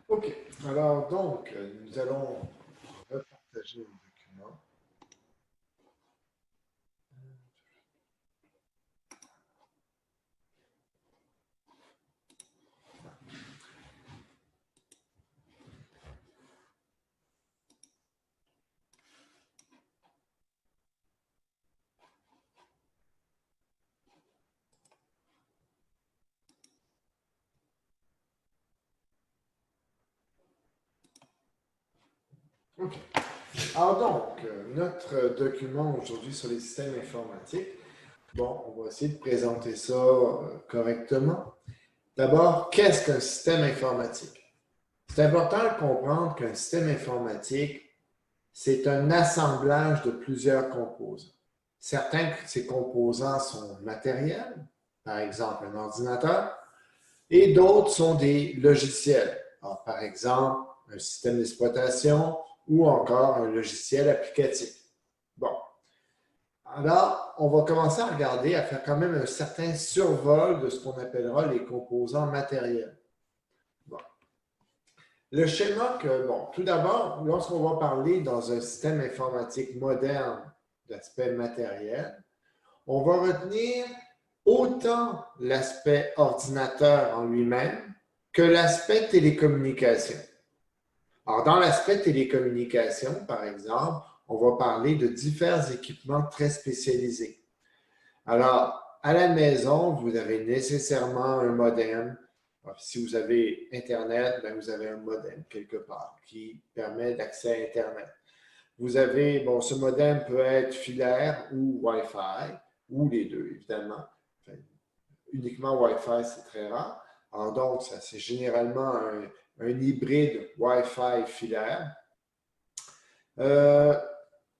OK. Alors, donc, nous allons repartager le document. OK. Alors donc, notre document aujourd'hui sur les systèmes informatiques, bon, on va essayer de présenter ça correctement. D'abord, qu'est-ce qu'un système informatique? C'est important de comprendre qu'un système informatique, c'est un assemblage de plusieurs composants. Certains de ces composants sont matériels, par exemple un ordinateur, et d'autres sont des logiciels. Alors, par exemple, un système d'exploitation ou encore un logiciel applicatif. Bon. Alors, on va commencer à regarder, à faire quand même un certain survol de ce qu'on appellera les composants matériels. Bon. Le schéma que, bon, tout d'abord, lorsqu'on va parler dans un système informatique moderne d'aspect matériel, on va retenir autant l'aspect ordinateur en lui-même que l'aspect télécommunication. Alors, dans l'aspect télécommunication, par exemple, on va parler de divers équipements très spécialisés. Alors, à la maison, vous avez nécessairement un modem. Si vous avez Internet, bien, vous avez un modem quelque part qui permet d'accès à Internet. Vous avez, bon, ce modem peut être filaire ou Wi-Fi, ou les deux, évidemment. Enfin, uniquement Wi-Fi, c'est très rare. Alors donc, c'est généralement un hybride Wi-Fi filaire.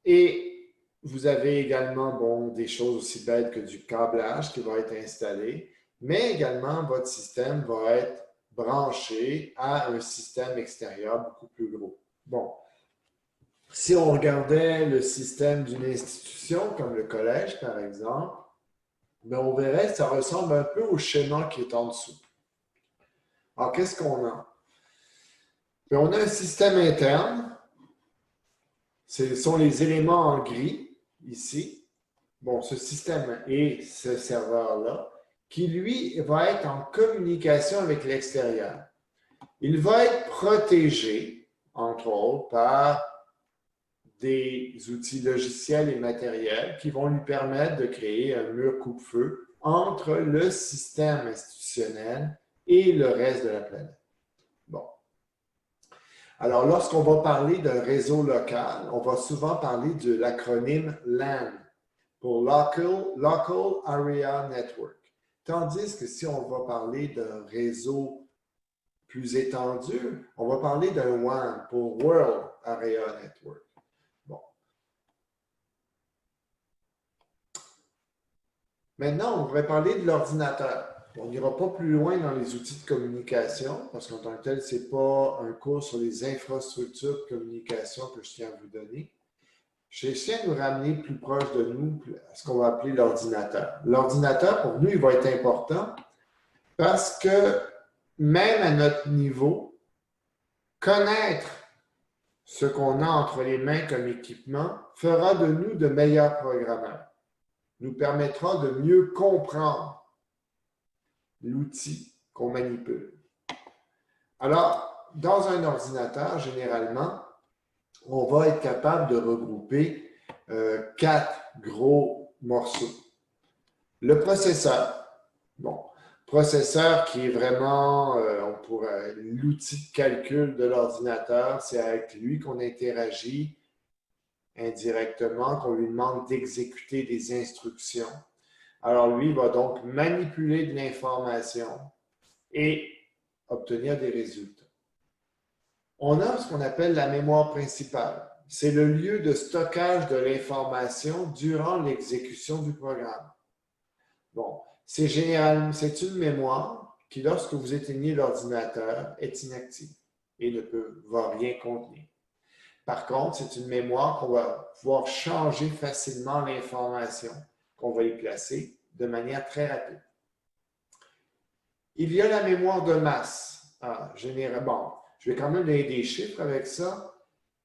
Et vous avez également bon, des choses aussi bêtes que du câblage qui va être installé, mais également votre système va être branché à un système extérieur beaucoup plus gros. Bon, si on regardait le système d'une institution comme le collège, par exemple, bien, on verrait que ça ressemble un peu au schéma qui est en dessous. Alors, qu'est-ce qu'on a? Bien, on a un système interne. Ce sont les éléments en gris, ici. Bon, ce système et ce serveur-là, qui, lui, va être en communication avec l'extérieur. Il va être protégé, entre autres, par des outils logiciels et matériels qui vont lui permettre de créer un mur coupe-feu entre le système institutionnel et le reste de la planète. Bon. Alors, lorsqu'on va parler d'un réseau local, on va souvent parler de l'acronyme LAN, pour Local Area Network. Tandis que si on va parler d'un réseau plus étendu, on va parler d'un WAN pour World Area Network. Bon. Maintenant, on va parler de l'ordinateur. On n'ira pas plus loin dans les outils de communication, parce qu'en tant que tel, ce n'est pas un cours sur les infrastructures de communication que je tiens à vous donner. Je tiens à nous ramener plus proche de nous à ce qu'on va appeler l'ordinateur. L'ordinateur, pour nous, il va être important parce que même à notre niveau, connaître ce qu'on a entre les mains comme équipement fera de nous de meilleurs programmeurs, nous permettra de mieux comprendre l'outil qu'on manipule. Alors, dans un ordinateur, généralement, on va être capable de regrouper quatre gros morceaux. Le processeur. Bon, processeur qui est vraiment, l'outil de calcul de l'ordinateur, c'est avec lui qu'on interagit indirectement, qu'on lui demande d'exécuter des instructions. Alors lui, il va donc manipuler de l'information et obtenir des résultats. On a ce qu'on appelle la mémoire principale. C'est le lieu de stockage de l'information durant l'exécution du programme. Bon, c'est une mémoire qui, lorsque vous éteignez l'ordinateur, est inactive et va rien contenir. Par contre, c'est une mémoire qu'on va pouvoir changer facilement l'information, qu'on va y placer de manière très rapide. Il y a la mémoire de masse. Bon, je vais quand même donner des chiffres avec ça.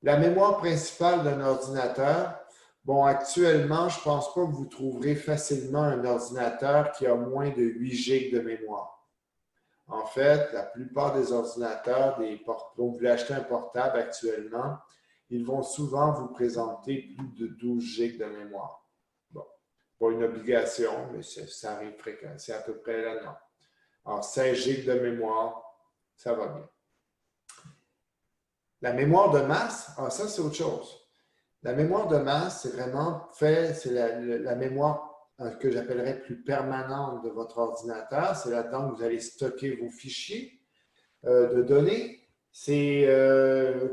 La mémoire principale d'un ordinateur, bon, actuellement, je ne pense pas que vous trouverez facilement un ordinateur qui a moins de 8 GB de mémoire. En fait, la plupart des ordinateurs, dont vous voulez acheter un portable actuellement, ils vont souvent vous présenter plus de 12 GB de mémoire. Bon, pas une obligation, mais ça arrive fréquemment. C'est à peu près la norme. Alors, 16 GB de mémoire, ça va bien. La mémoire de masse, ça, c'est autre chose. La mémoire de masse, c'est la mémoire que j'appellerais plus permanente de votre ordinateur. C'est là-dedans que vous allez stocker vos fichiers de données. C'est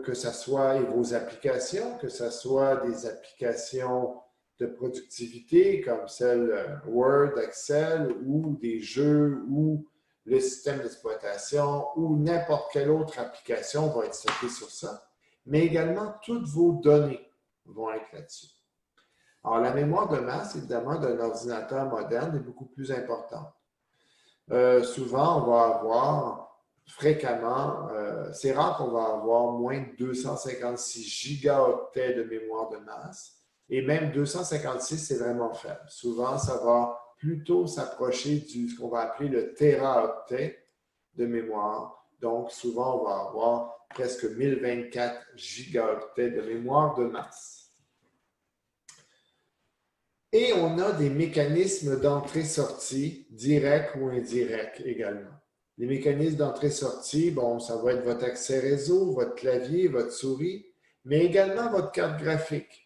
que ce soit vos applications, que ce soit des applications de productivité comme celles Word, Excel, ou des jeux, ou le système d'exploitation, ou n'importe quelle autre application va être stockée sur ça, mais également toutes vos données vont être là-dessus. Alors, la mémoire de masse, évidemment, d'un ordinateur moderne est beaucoup plus importante. Souvent, on va avoir fréquemment, c'est rare qu'on va avoir moins de 256 gigaoctets de mémoire de masse, et même 256, c'est vraiment faible. Souvent, ça va plutôt s'approcher ce qu'on va appeler le téraoctet de mémoire. Donc, souvent, on va avoir presque 1024 gigaoctets de mémoire de masse. Et on a des mécanismes d'entrée-sortie, directs ou indirects également. Les mécanismes d'entrée-sortie, bon, ça va être votre accès réseau, votre clavier, votre souris, mais également votre carte graphique.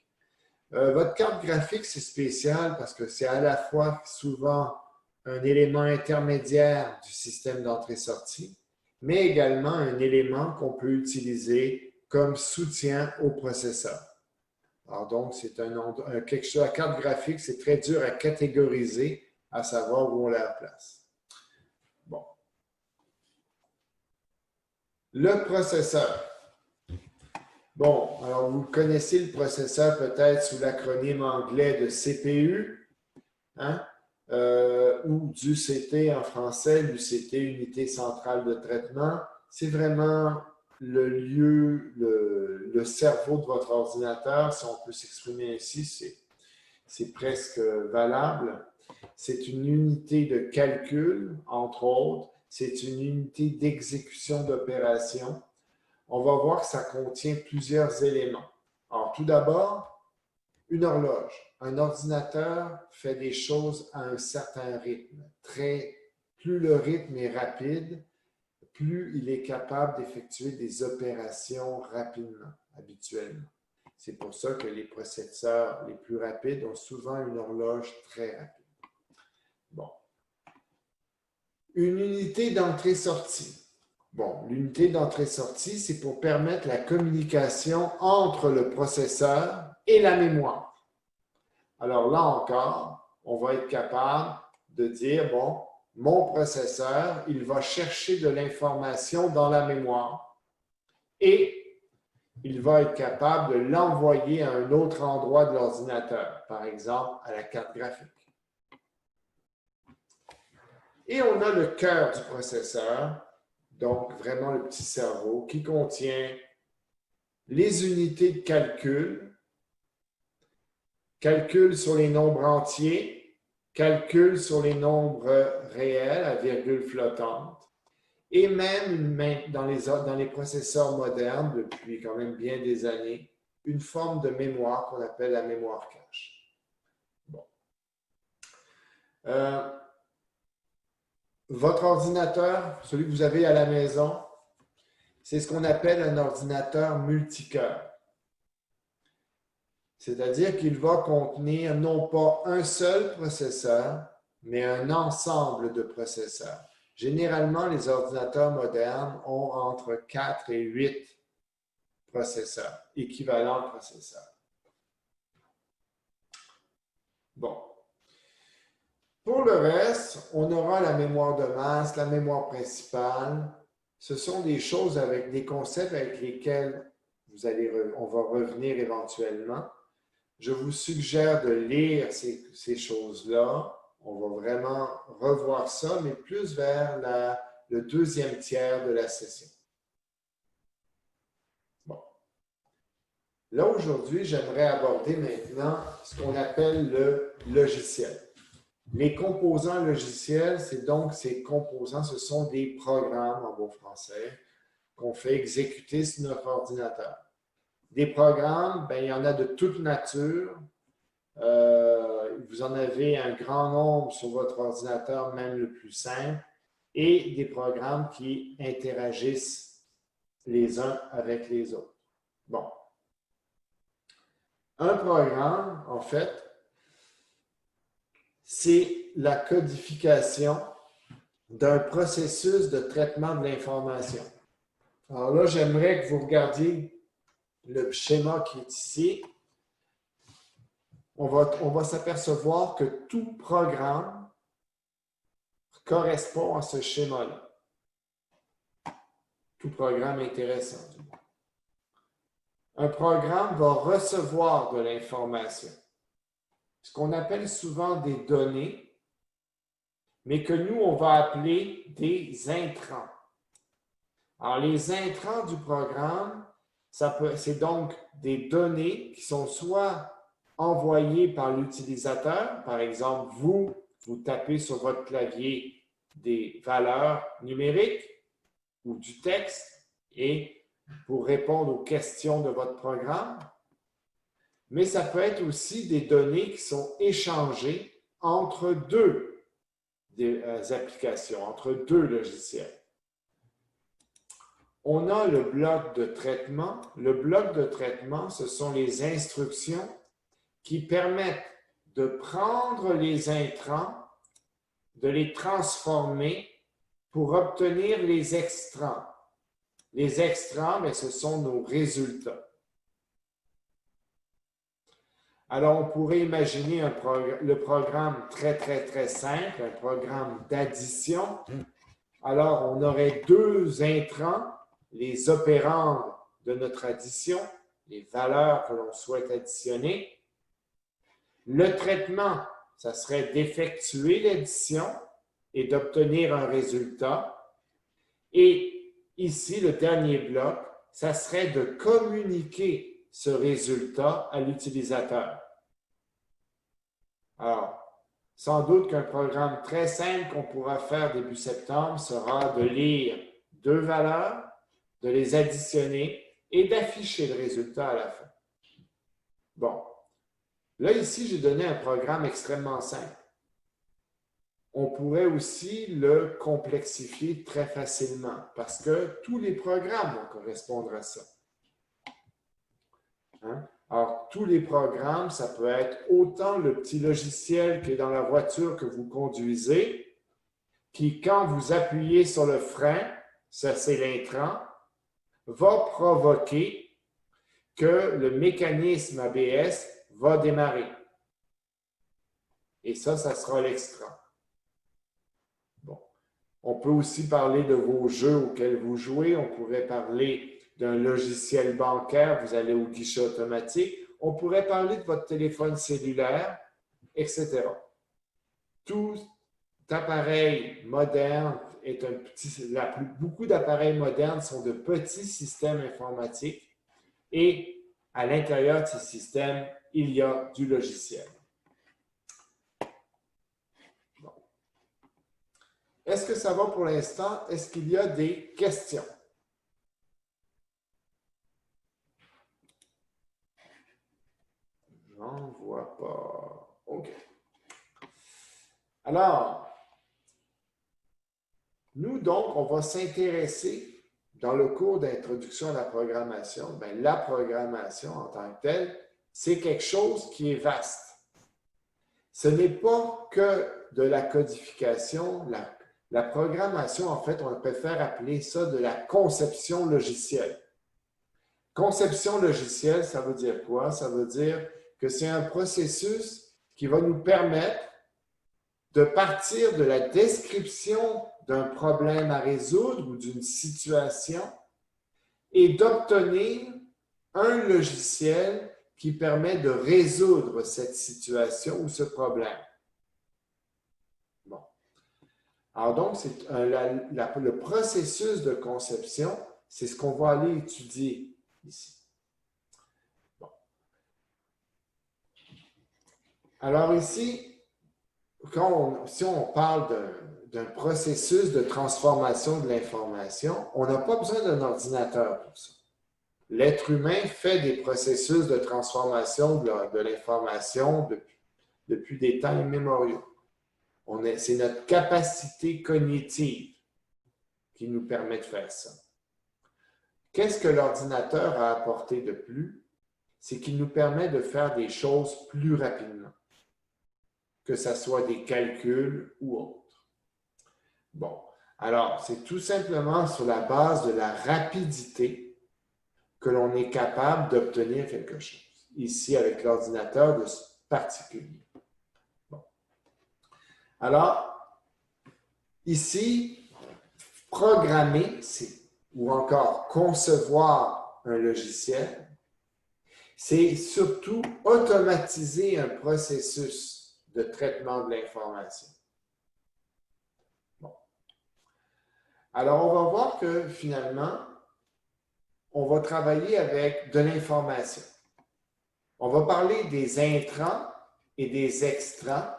Votre carte graphique, c'est spécial parce que c'est à la fois souvent un élément intermédiaire du système d'entrée-sortie, mais également un élément qu'on peut utiliser comme soutien au processeur. Alors donc, c'est quelque chose, la carte graphique, c'est très dur à catégoriser, à savoir où on la place. Bon. Le processeur. Bon, alors vous connaissez le processeur peut-être sous l'acronyme anglais de CPU, hein? Ou d'UCT en français, l'UCT, Unité centrale de traitement. C'est vraiment le lieu, le cerveau de votre ordinateur, si on peut s'exprimer ainsi, c'est presque valable. C'est une unité de calcul, entre autres. C'est une unité d'exécution d'opérations. On va voir que ça contient plusieurs éléments. Alors, tout d'abord, une horloge. Un ordinateur fait des choses à un certain rythme. Plus le rythme est rapide, plus il est capable d'effectuer des opérations rapidement, habituellement. C'est pour ça que les processeurs les plus rapides ont souvent une horloge très rapide. Bon. Une unité d'entrée-sortie. Bon, l'unité d'entrée-sortie, c'est pour permettre la communication entre le processeur et la mémoire. Alors là encore, on va être capable de dire, bon, mon processeur, il va chercher de l'information dans la mémoire et il va être capable de l'envoyer à un autre endroit de l'ordinateur, par exemple à la carte graphique. Et on a le cœur du processeur, donc vraiment le petit cerveau, qui contient les unités de calcul, calcul sur les nombres entiers, calcul sur les nombres réels à virgule flottante, et même dans les processeurs modernes, depuis quand même bien des années, une forme de mémoire qu'on appelle la mémoire cache. Bon. Votre ordinateur, celui que vous avez à la maison, c'est ce qu'on appelle un ordinateur multicœur. C'est-à-dire qu'il va contenir non pas un seul processeur, mais un ensemble de processeurs. Généralement, les ordinateurs modernes ont entre 4 et 8 processeurs, équivalents processeurs. Bon. Pour le reste, on aura la mémoire de masse, la mémoire principale. Ce sont des choses avec des concepts avec lesquels on va revenir éventuellement. Je vous suggère de lire ces choses-là. On va vraiment revoir ça, mais plus vers le deuxième tiers de la session. Bon. Là, aujourd'hui, j'aimerais aborder maintenant ce qu'on appelle le logiciel. Les composants logiciels, c'est donc ces composants, ce sont des programmes en bon français qu'on fait exécuter sur notre ordinateur. Des programmes, bien, il y en a de toute nature. Vous en avez un grand nombre sur votre ordinateur, même le plus simple, et des programmes qui interagissent les uns avec les autres. Bon. Un programme, en fait, c'est la codification d'un processus de traitement de l'information. Alors là, j'aimerais que vous regardiez le schéma qui est ici. On va s'apercevoir que tout programme correspond à ce schéma-là. Tout programme intéressant. Un programme va recevoir de l'information, ce qu'on appelle souvent des données, mais que nous, on va appeler des intrants. Alors, les intrants du programme, c'est donc des données qui sont soit envoyées par l'utilisateur, par exemple, vous tapez sur votre clavier des valeurs numériques ou du texte et pour répondre aux questions de votre programme, mais ça peut être aussi des données qui sont échangées entre deux applications, entre deux logiciels. On a le bloc de traitement. Le bloc de traitement, ce sont les instructions qui permettent de prendre les intrants, de les transformer pour obtenir les extrants. Les extrants, bien, ce sont nos résultats. Alors, on pourrait imaginer le programme très simple, un programme d'addition. Alors, on aurait deux intrants, les opérandes de notre addition, les valeurs que l'on souhaite additionner. Le traitement, ça serait d'effectuer l'addition et d'obtenir un résultat. Et ici, le dernier bloc, ça serait de communiquer ce résultat à l'utilisateur. Alors, sans doute qu'un programme très simple qu'on pourra faire début septembre sera de lire deux valeurs, de les additionner et d'afficher le résultat à la fin. Bon. Là, ici, j'ai donné un programme extrêmement simple. On pourrait aussi le complexifier très facilement parce que tous les programmes vont correspondre à ça. Hein? Alors, tous les programmes, ça peut être autant le petit logiciel qui est dans la voiture que vous conduisez, qui, quand vous appuyez sur le frein, ça c'est l'intrant, va provoquer que le mécanisme ABS va démarrer. Et ça sera l'extrant. Bon. On peut aussi parler de vos jeux auxquels vous jouez. On pourrait parler d'un logiciel bancaire. Vous allez au guichet automatique. On pourrait parler de votre téléphone cellulaire, etc. Tout appareil moderne est un petit... Beaucoup d'appareils modernes sont de petits systèmes informatiques et à l'intérieur de ces systèmes, il y a du logiciel. Bon. Est-ce que ça va pour l'instant? Est-ce qu'il y a des questions? J'en vois pas. OK. Alors, nous, donc, on va s'intéresser dans le cours d'introduction à la programmation. Bien, la programmation en tant que telle, c'est quelque chose qui est vaste. Ce n'est pas que de la codification. La programmation, en fait, on préfère appeler ça de la conception logicielle. Conception logicielle, ça veut dire quoi? Ça veut dire que c'est un processus qui va nous permettre de partir de la description d'un problème à résoudre ou d'une situation et d'obtenir un logiciel qui permet de résoudre cette situation ou ce problème. Bon. Alors donc, c'est le processus de conception, c'est ce qu'on va aller étudier ici. Bon. Alors ici, si on parle d'un processus de transformation de l'information, on n'a pas besoin d'un ordinateur pour ça. L'être humain fait des processus de transformation de l'information depuis des temps immémoriaux. C'est notre capacité cognitive qui nous permet de faire ça. Qu'est-ce que l'ordinateur a apporté de plus? C'est qu'il nous permet de faire des choses plus rapidement, que ce soit des calculs ou autres. Bon, alors, c'est tout simplement sur la base de la rapidité que l'on est capable d'obtenir quelque chose. Ici, avec l'ordinateur de particulier. Bon. Alors, ici, programmer, ou encore concevoir un logiciel, c'est surtout automatiser un processus de traitement de l'information. Bon. Alors, on va voir que finalement, on va travailler avec de l'information. On va parler des intrants et des extrants,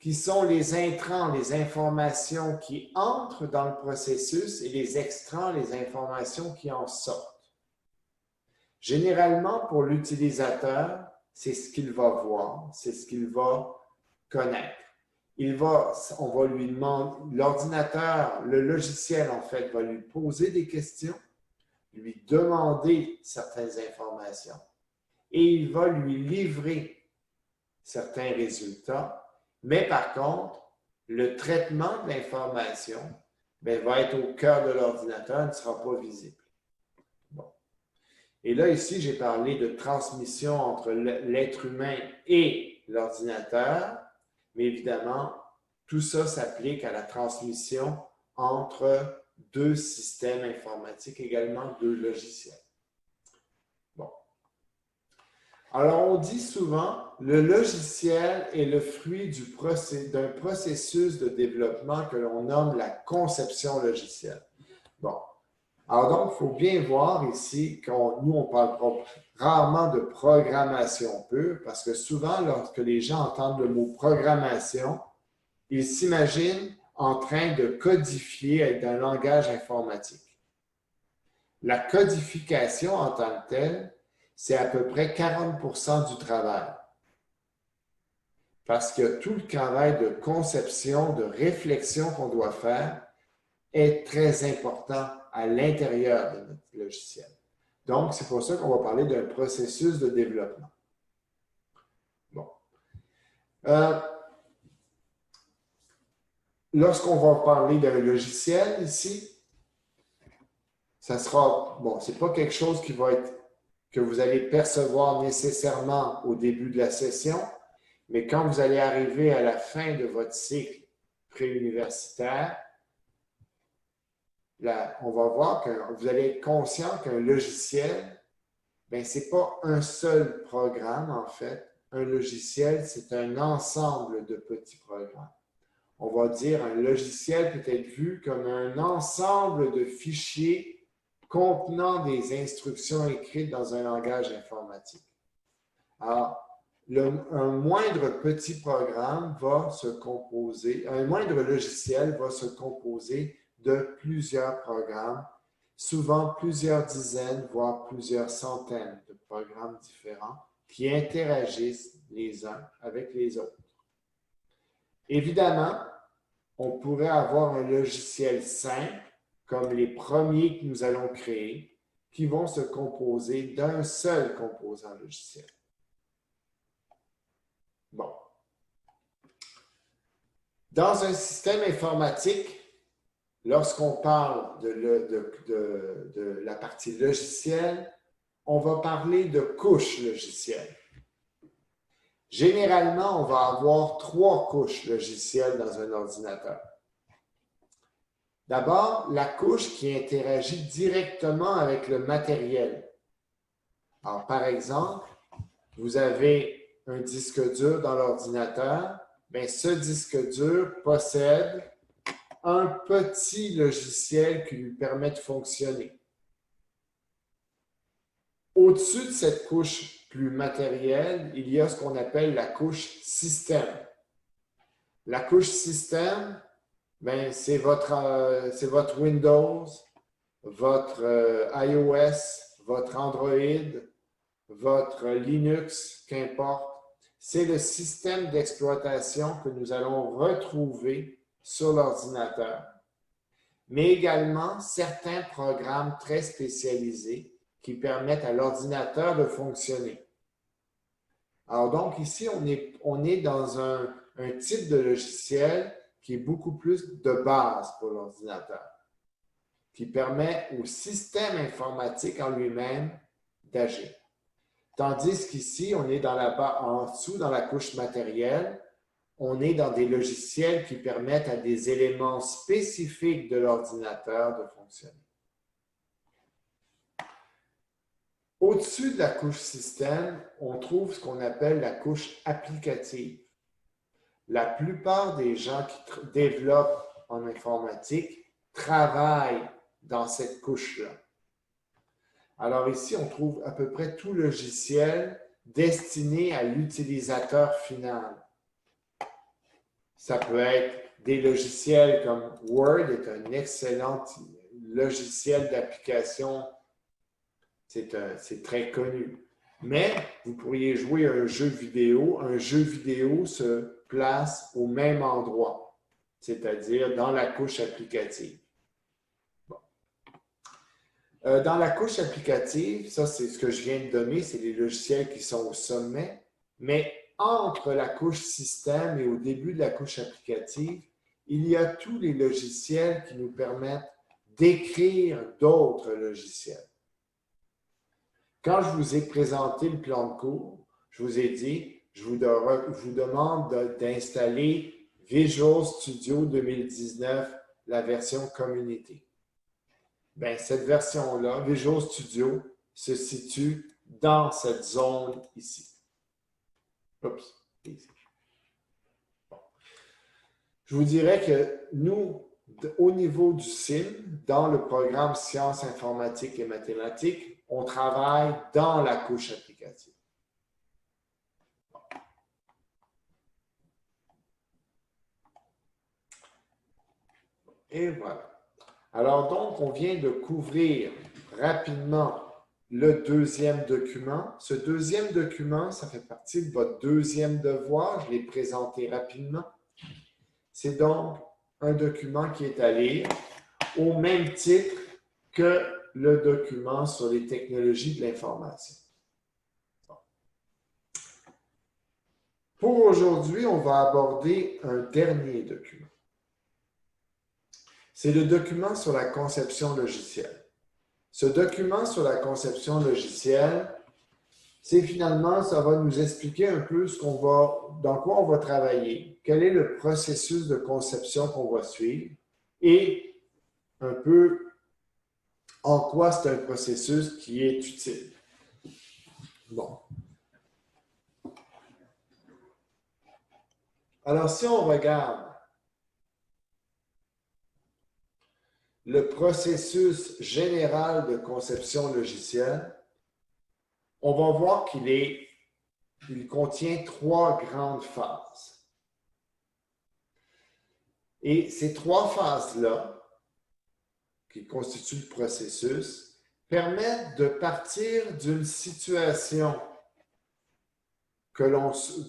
qui sont les intrants, les informations qui entrent dans le processus, et les extrants, les informations qui en sortent. Généralement, pour l'utilisateur, c'est ce qu'il va voir, c'est ce qu'il va connaître. On va lui demander, l'ordinateur, le logiciel, en fait, va lui poser des questions, lui demander certaines informations et il va lui livrer certains résultats, mais par contre, le traitement de l'information va être au cœur de l'ordinateur, ne sera pas visible. Bon. Et là, ici, j'ai parlé de transmission entre l'être humain et l'ordinateur, mais évidemment, tout ça s'applique à la transmission entre deux systèmes informatiques, également deux logiciels. Bon. Alors, on dit souvent, le logiciel est le fruit d'un processus de développement que l'on nomme la conception logicielle. Bon. Alors donc, il faut bien voir ici nous, on parle rarement de programmation pure, parce que souvent, lorsque les gens entendent le mot programmation, ils s'imaginent en train de codifier d'un langage informatique. La codification en tant que telle, c'est à peu près 40% du travail. Parce que tout le travail de conception, de réflexion qu'on doit faire est très important à l'intérieur de notre logiciel. Donc, c'est pour ça qu'on va parler d'un processus de développement. Bon. Lorsqu'on va parler d'un logiciel ici, ça sera, bon, c'est pas quelque chose qui va être, que vous allez percevoir nécessairement au début de la session, mais quand vous allez arriver à la fin de votre cycle préuniversitaire, là, on va voir que vous allez être conscient qu'un logiciel, bien, ce n'est pas un seul programme, en fait. Un logiciel, c'est un ensemble de petits programmes. On va dire un logiciel peut être vu comme un ensemble de fichiers contenant des instructions écrites dans un langage informatique. Alors, un moindre petit programme va se composer, un moindre logiciel va se composer de plusieurs programmes, souvent plusieurs dizaines, voire plusieurs centaines de programmes différents qui interagissent les uns avec les autres. Évidemment, on pourrait avoir un logiciel simple, comme les premiers que nous allons créer, qui vont se composer d'un seul composant logiciel. Bon. Dans un système informatique, lorsqu'on parle de la partie logicielle, on va parler de couches logicielles. Généralement, on va avoir 3 couches logicielles dans un ordinateur. D'abord, la couche qui interagit directement avec le matériel. Alors, par exemple, vous avez un disque dur dans l'ordinateur, bien, ce disque dur possède un petit logiciel qui lui permet de fonctionner. Au-dessus de cette couche plus matérielle, il y a ce qu'on appelle la couche système. La couche système, ben, c'est votre Windows, votre iOS, votre Android, votre Linux, qu'importe. C'est le système d'exploitation que nous allons retrouver sur l'ordinateur, mais également certains programmes très spécialisés qui permettent à l'ordinateur de fonctionner. Alors donc ici, on est dans un type de logiciel qui est beaucoup plus de base pour l'ordinateur, qui permet au système informatique en lui-même d'agir. Tandis qu'ici, on est en dessous, dans la couche matérielle, on est dans des logiciels qui permettent à des éléments spécifiques de l'ordinateur de fonctionner. Au-dessus de la couche système, on trouve ce qu'on appelle la couche applicative. La plupart des gens qui développent en informatique travaillent dans cette couche-là. Alors ici, on trouve à peu près tout logiciel destiné à l'utilisateur final. Ça peut être des logiciels comme Word, est un excellent logiciel d'application. C'est très connu. Mais vous pourriez jouer à un jeu vidéo. Un jeu vidéo se place au même endroit, c'est-à-dire dans la couche applicative. Bon. Dans la couche applicative, ça c'est ce que je viens de donner, c'est les logiciels qui sont au sommet, mais entre la couche système et au début de la couche applicative, il y a tous les logiciels qui nous permettent d'écrire d'autres logiciels. Quand je vous ai présenté le plan de cours, je vous ai dit, je vous demande d'installer Visual Studio 2019, la version communauté. Bien, cette version-là, Visual Studio, se situe dans cette zone ici. Oups, ici. Bon. Je vous dirais que nous, au niveau du CIM, dans le programme Sciences informatiques et mathématiques, on travaille dans la couche applicative. Et voilà. Alors donc, on vient de couvrir rapidement le deuxième document. Ce deuxième document, ça fait partie de votre deuxième devoir. Je l'ai présenté rapidement. C'est donc un document qui est à lire au même titre que le document sur les technologies de l'information. Pour aujourd'hui, on va aborder un dernier document. C'est le document sur la conception logicielle. Ce document sur la conception logicielle, c'est finalement, ça va nous expliquer un peu dans quoi on va travailler, quel est le processus de conception qu'on va suivre et un peu en quoi c'est un processus qui est utile. Bon. Alors, si on regarde le processus général de conception logicielle, on va voir qu'il est il contient 3 grandes phases. Et ces 3 phases-là, qui constituent le processus, permettent de partir d'une situation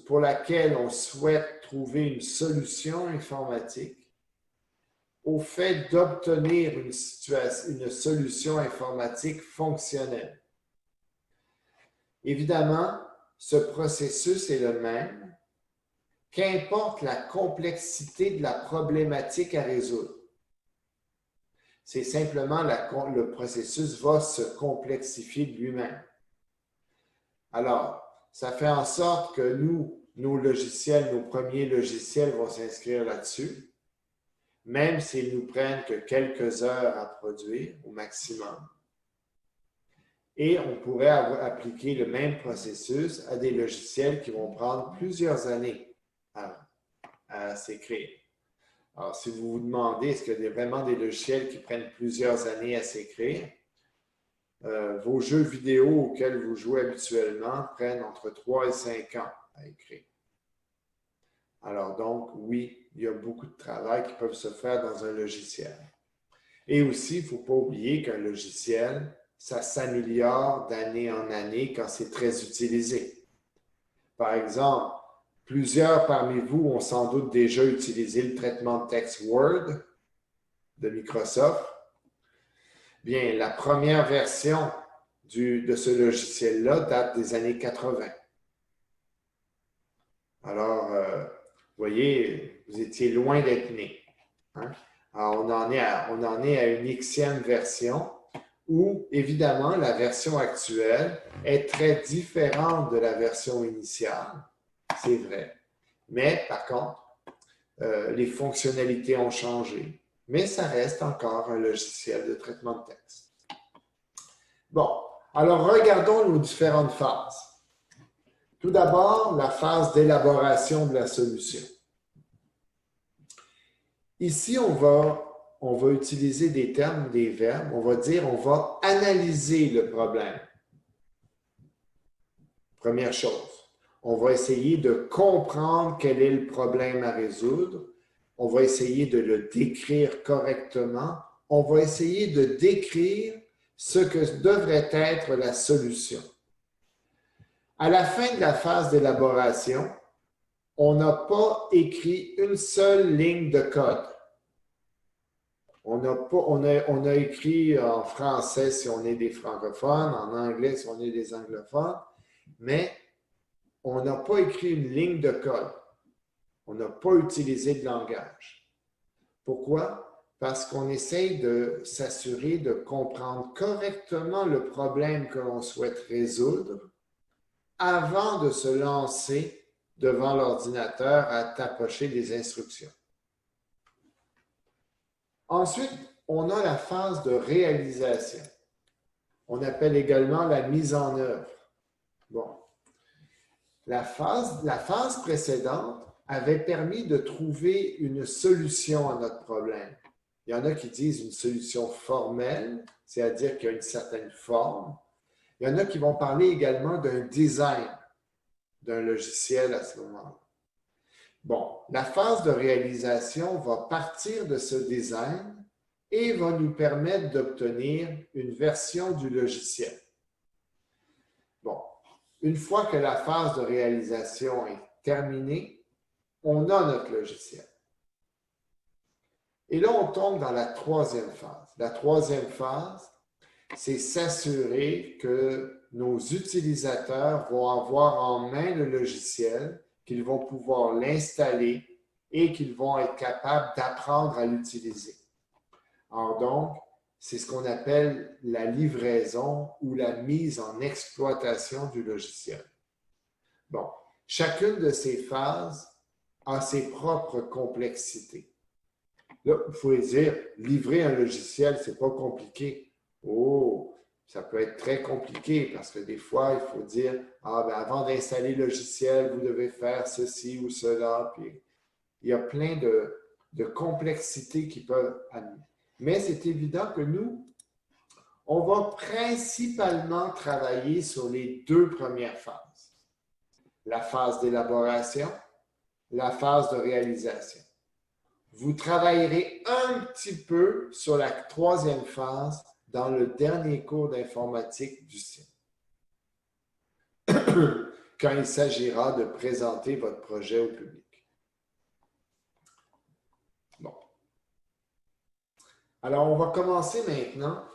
pour laquelle on souhaite trouver une solution informatique au fait d'obtenir une solution informatique fonctionnelle. Évidemment, ce processus est le même, qu'importe la complexité de la problématique à résoudre. C'est simplement le processus va se complexifier de lui-même. Alors, ça fait en sorte que nos logiciels, nos premiers logiciels vont s'inscrire là-dessus, même s'ils nous prennent que quelques heures à produire au maximum. Et on pourrait appliquer le même processus à des logiciels qui vont prendre plusieurs années à s'écrire. Alors, si vous vous demandez, est-ce qu'il y a vraiment des logiciels qui prennent plusieurs années à s'écrire? Vos jeux vidéo auxquels vous jouez habituellement prennent entre 3 et 5 ans à écrire. Alors donc, oui, il y a beaucoup de travail qui peuvent se faire dans un logiciel. Et aussi, il ne faut pas oublier qu'un logiciel, ça s'améliore d'année en année quand c'est très utilisé. Par exemple, plusieurs parmi vous ont sans doute déjà utilisé le traitement de texte Word de Microsoft. Bien, la première version de ce logiciel-là date des années 80. Alors, vous voyez, vous étiez loin d'être né. Hein? Alors, on en est à une Xème version où, évidemment, la version actuelle est très différente de la version initiale. C'est vrai. Mais, par contre, les fonctionnalités ont changé. Mais ça reste encore un logiciel de traitement de texte. Bon, alors regardons nos différentes phases. Tout d'abord, la phase d'élaboration de la solution. Ici, on va utiliser des termes, des verbes. On va dire, on va analyser le problème. Première chose, on va essayer de comprendre quel est le problème à résoudre. On va essayer de le décrire correctement. On va essayer de décrire ce que devrait être la solution. À la fin de la phase d'élaboration, on n'a pas écrit une seule ligne de code. On a écrit en français si on est des francophones, en anglais si on est des anglophones, mais on n'a pas écrit une ligne de code. On n'a pas utilisé de langage. Pourquoi? Parce qu'on essaye de s'assurer de comprendre correctement le problème que l'on souhaite résoudre avant de se lancer devant l'ordinateur à tapocher des instructions. Ensuite, on a la phase de réalisation. On appelle également la mise en œuvre. Bon. La phase précédente avait permis de trouver une solution à notre problème. Il y en a qui disent une solution formelle, c'est-à-dire qu'il y a une certaine forme. Il y en a qui vont parler également d'un design d'un logiciel à ce moment-là. Bon, la phase de réalisation va partir de ce design et va nous permettre d'obtenir une version du logiciel. Bon, une fois que la phase de réalisation est terminée, on a notre logiciel. Et là, on tombe dans la troisième phase. La troisième phase, c'est s'assurer que nos utilisateurs vont avoir en main le logiciel, qu'ils vont pouvoir l'installer et qu'ils vont être capables d'apprendre à l'utiliser. Alors donc, c'est ce qu'on appelle la livraison ou la mise en exploitation du logiciel. Bon, chacune de ces phases a ses propres complexités. Là, il faut dire, livrer un logiciel, c'est pas compliqué. Oh, ça peut être très compliqué parce que des fois, il faut dire, ah, ben avant d'installer le logiciel, vous devez faire ceci ou cela. Puis, il y a plein de complexités qui peuvent amener. Mais c'est évident que nous, on va principalement travailler sur les 2 premières phases. la phase d'élaboration, la phase de réalisation. Vous travaillerez un petit peu sur la troisième phase dans le dernier cours d'informatique du CIM, quand il s'agira de présenter votre projet au public. Bon. Alors, on va commencer maintenant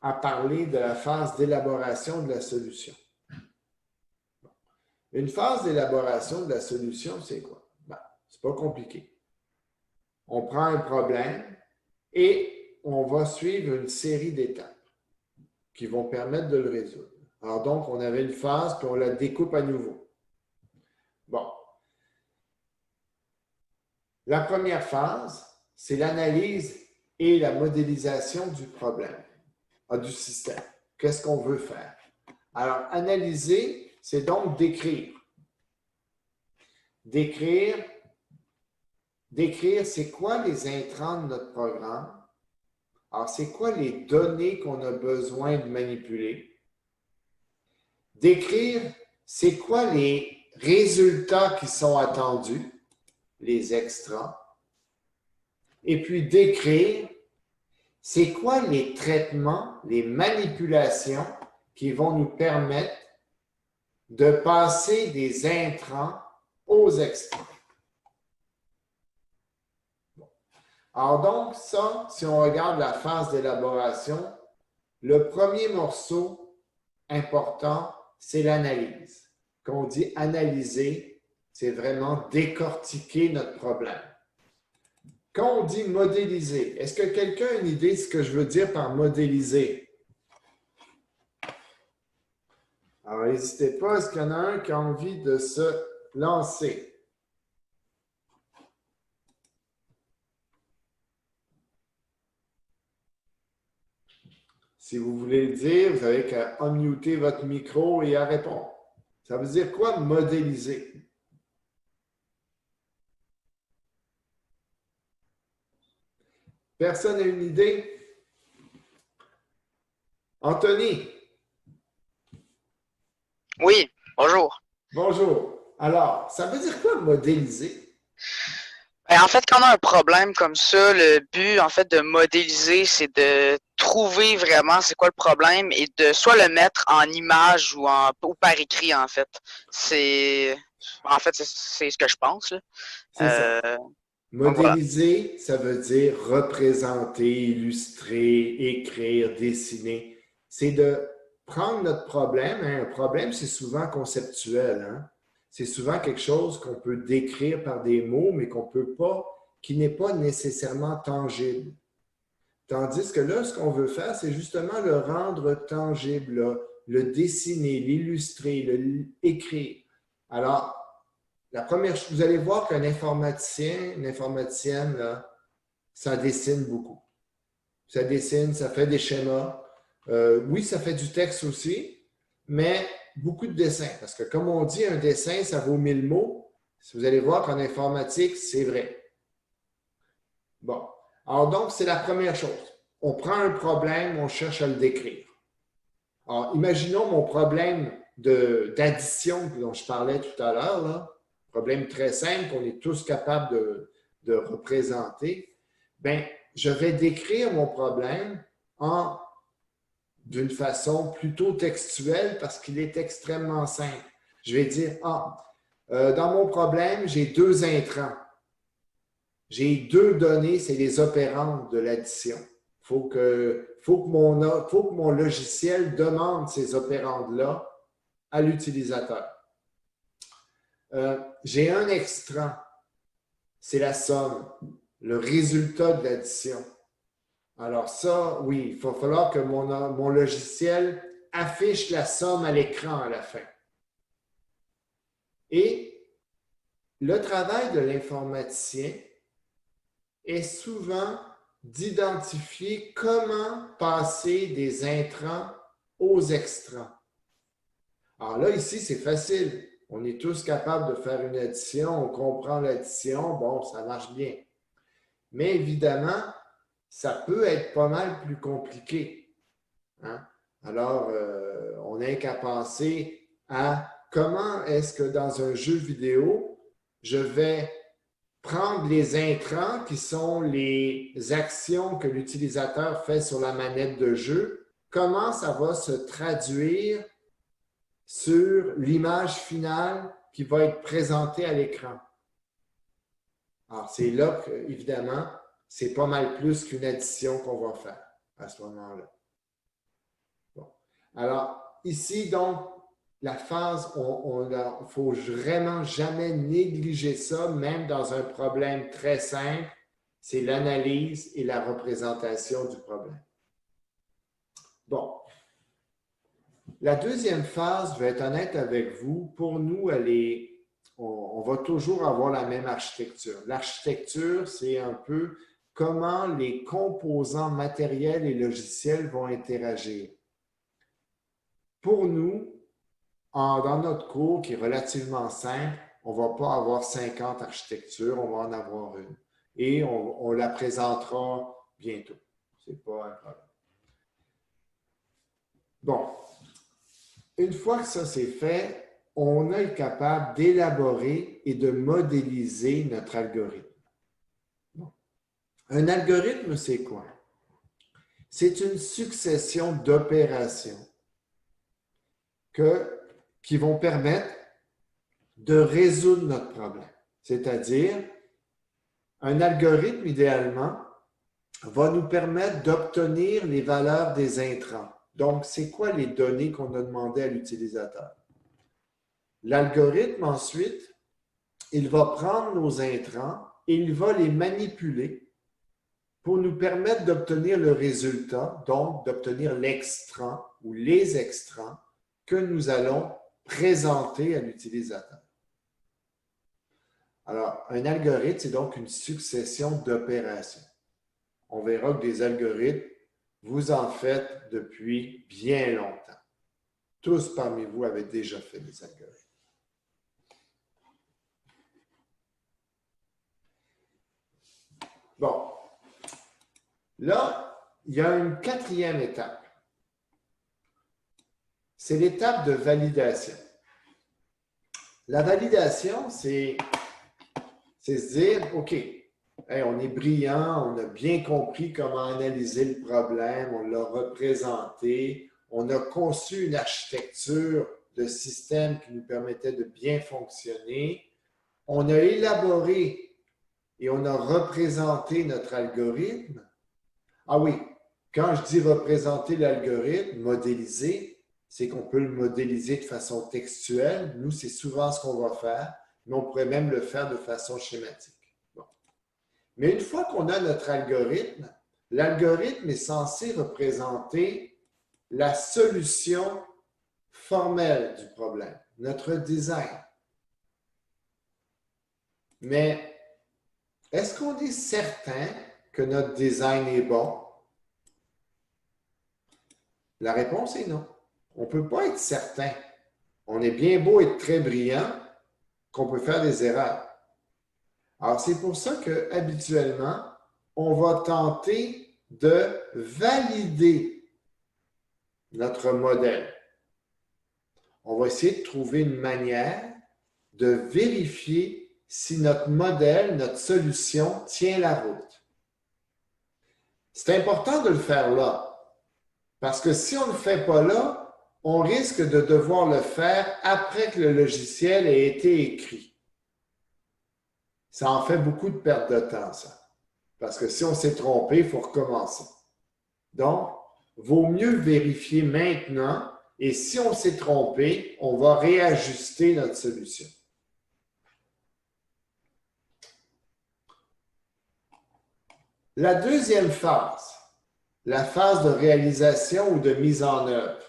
à parler de la phase d'élaboration de la solution. Une phase d'élaboration de la solution, c'est quoi? Ben, c'est pas compliqué. On prend un problème et on va suivre une série d'étapes qui vont permettre de le résoudre. Alors donc, on avait une phase, puis on la découpe à nouveau. Bon. La première phase, c'est l'analyse et la modélisation du problème, du système. Qu'est-ce qu'on veut faire? Alors, analyser, c'est donc décrire. Décrire, c'est quoi les intrants de notre programme? Alors, c'est quoi les données qu'on a besoin de manipuler? Décrire, c'est quoi les résultats qui sont attendus, les extras? Et puis décrire, c'est quoi les traitements, les manipulations qui vont nous permettre de passer des intrants aux extras. Alors donc, ça, si on regarde la phase d'élaboration, le premier morceau important, c'est l'analyse. Quand on dit analyser, c'est vraiment décortiquer notre problème. Quand on dit modéliser, est-ce que quelqu'un a une idée de ce que je veux dire par modéliser? Alors, n'hésitez pas, est-ce qu'il y en a un qui a envie de se lancer? Si vous voulez le dire, vous avez qu'à unmuter votre micro et à répondre. Ça veut dire quoi, modéliser? Personne n'a une idée? Anthony? Oui, bonjour. Bonjour. Alors, ça veut dire quoi, modéliser? En fait, quand on a un problème comme ça, le but, en fait, de modéliser, c'est de trouver vraiment c'est quoi le problème et de soit le mettre en image ou par écrit, en fait. C'est ce que je pense, là. C'est ça. Donc voilà. Modéliser, ça veut dire représenter, illustrer, écrire, dessiner. C'est de prendre notre problème. Hein. Un problème, c'est souvent conceptuel. Hein. C'est souvent quelque chose qu'on peut décrire par des mots, mais qu'on peut pas, qui n'est pas nécessairement tangible. Tandis que là, ce qu'on veut faire, c'est justement le rendre tangible, là, le dessiner, l'illustrer, l'écrire. Alors, la première chose, vous allez voir qu'un informaticien, une informaticienne, là, ça dessine beaucoup. Ça dessine, ça fait des schémas. Oui, ça fait du texte aussi, mais beaucoup de dessins. Parce que comme on dit, un dessin, ça vaut 1000 mots. Vous allez voir qu'en informatique, c'est vrai. Bon. Alors donc, c'est la première chose. On prend un problème, on cherche à le décrire. Alors, imaginons mon problème d'addition dont je parlais tout à l'heure, là. Problème très simple qu'on est tous capables de représenter. Bien, je vais décrire mon problème d'une façon plutôt textuelle parce qu'il est extrêmement simple. Je vais dire, dans mon problème, j'ai deux intrants. J'ai deux données, c'est les opérandes de l'addition. Il faut que mon logiciel demande ces opérandes-là à l'utilisateur. J'ai un extra, c'est la somme, le résultat de l'addition. Alors ça, oui, il va falloir que mon logiciel affiche la somme à l'écran à la fin. Et le travail de l'informaticien est souvent d'identifier comment passer des intrants aux extrants. Alors là, ici, c'est facile. On est tous capables de faire une addition, on comprend l'addition, bon, ça marche bien. Mais évidemment, ça peut être pas mal plus compliqué. Hein? Alors, on n'a qu'à penser à comment est-ce que dans un jeu vidéo, je vais prendre les intrants qui sont les actions que l'utilisateur fait sur la manette de jeu, comment ça va se traduire sur l'image finale qui va être présentée à l'écran. Alors, c'est là que, évidemment, c'est pas mal plus qu'une addition qu'on va faire à ce moment-là. Bon. Alors, ici, donc, la phase, il ne faut vraiment jamais négliger ça, même dans un problème très simple, c'est l'analyse et la représentation du problème. Bon. La deuxième phase, je vais être honnête avec vous, pour nous, on va toujours avoir la même architecture. L'architecture, c'est un peu comment les composants matériels et logiciels vont interagir. Pour nous, dans notre cours qui est relativement simple, on ne va pas avoir 50 architectures, on va en avoir une. Et on la présentera bientôt. Ce n'est pas un problème. Bon. Une fois que ça c'est fait, on est capable d'élaborer et de modéliser notre algorithme. Bon. Un algorithme, c'est quoi? C'est une succession d'opérations qui vont permettre de résoudre notre problème. C'est-à-dire, un algorithme, idéalement, va nous permettre d'obtenir les valeurs des intrants. Donc, c'est quoi les données qu'on a demandées à l'utilisateur? L'algorithme, ensuite, il va prendre nos intrants et il va les manipuler pour nous permettre d'obtenir le résultat, donc d'obtenir l'extrant ou les extrants que nous allons présenter à l'utilisateur. Alors, un algorithme, c'est donc une succession d'opérations. On verra que des algorithmes, vous en faites depuis bien longtemps. Tous parmi vous avez déjà fait des algorithmes. Bon. Là, il y a une quatrième étape. C'est l'étape de validation. La validation, c'est se dire, OK, hey, on est brillant, on a bien compris comment analyser le problème, on l'a représenté, on a conçu une architecture de système qui nous permettait de bien fonctionner, on a élaboré et on a représenté notre algorithme. Ah oui, quand je dis représenter l'algorithme, modéliser, c'est qu'on peut le modéliser de façon textuelle. Nous, c'est souvent ce qu'on va faire, mais on pourrait même le faire de façon schématique. Mais une fois qu'on a notre algorithme, l'algorithme est censé représenter la solution formelle du problème, notre design. Mais est-ce qu'on est certain que notre design est bon? La réponse est non. On ne peut pas être certain. On est bien beau être très brillant qu'on peut faire des erreurs. Alors, c'est pour ça qu'habituellement, on va tenter de valider notre modèle. On va essayer de trouver une manière de vérifier si notre modèle, notre solution tient la route. C'est important de le faire là, parce que si on ne le fait pas là, on risque de devoir le faire après que le logiciel ait été écrit. Ça en fait beaucoup de perte de temps, ça. Parce que si on s'est trompé, il faut recommencer. Donc, vaut mieux vérifier maintenant et si on s'est trompé, on va réajuster notre solution. La deuxième phase, la phase de réalisation ou de mise en œuvre.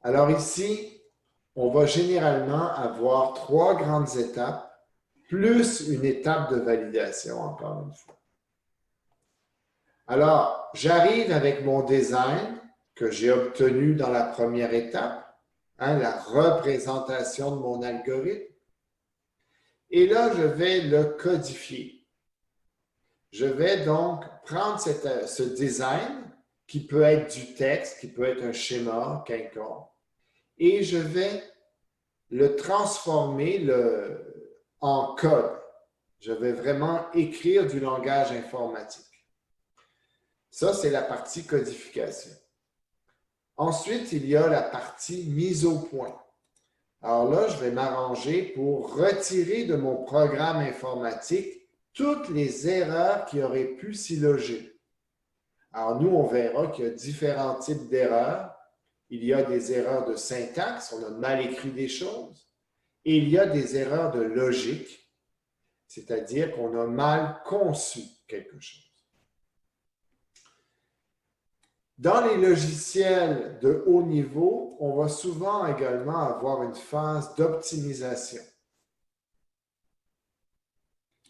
Alors ici, on va généralement avoir 3 grandes étapes, plus une étape de validation, encore une fois. Alors, j'arrive avec mon design que j'ai obtenu dans la première étape, la représentation de mon algorithme. Et là, je vais le codifier. Je vais donc prendre ce design, qui peut être du texte, qui peut être un schéma quelconque, et je vais le transformer en code. Je vais vraiment écrire du langage informatique. Ça, c'est la partie codification. Ensuite, il y a la partie mise au point. Alors là, je vais m'arranger pour retirer de mon programme informatique toutes les erreurs qui auraient pu s'y loger. Alors nous, on verra qu'il y a différents types d'erreurs. Il y a des erreurs de syntaxe, on a mal écrit des choses, et il y a des erreurs de logique, c'est-à-dire qu'on a mal conçu quelque chose. Dans les logiciels de haut niveau, on va souvent également avoir une phase d'optimisation.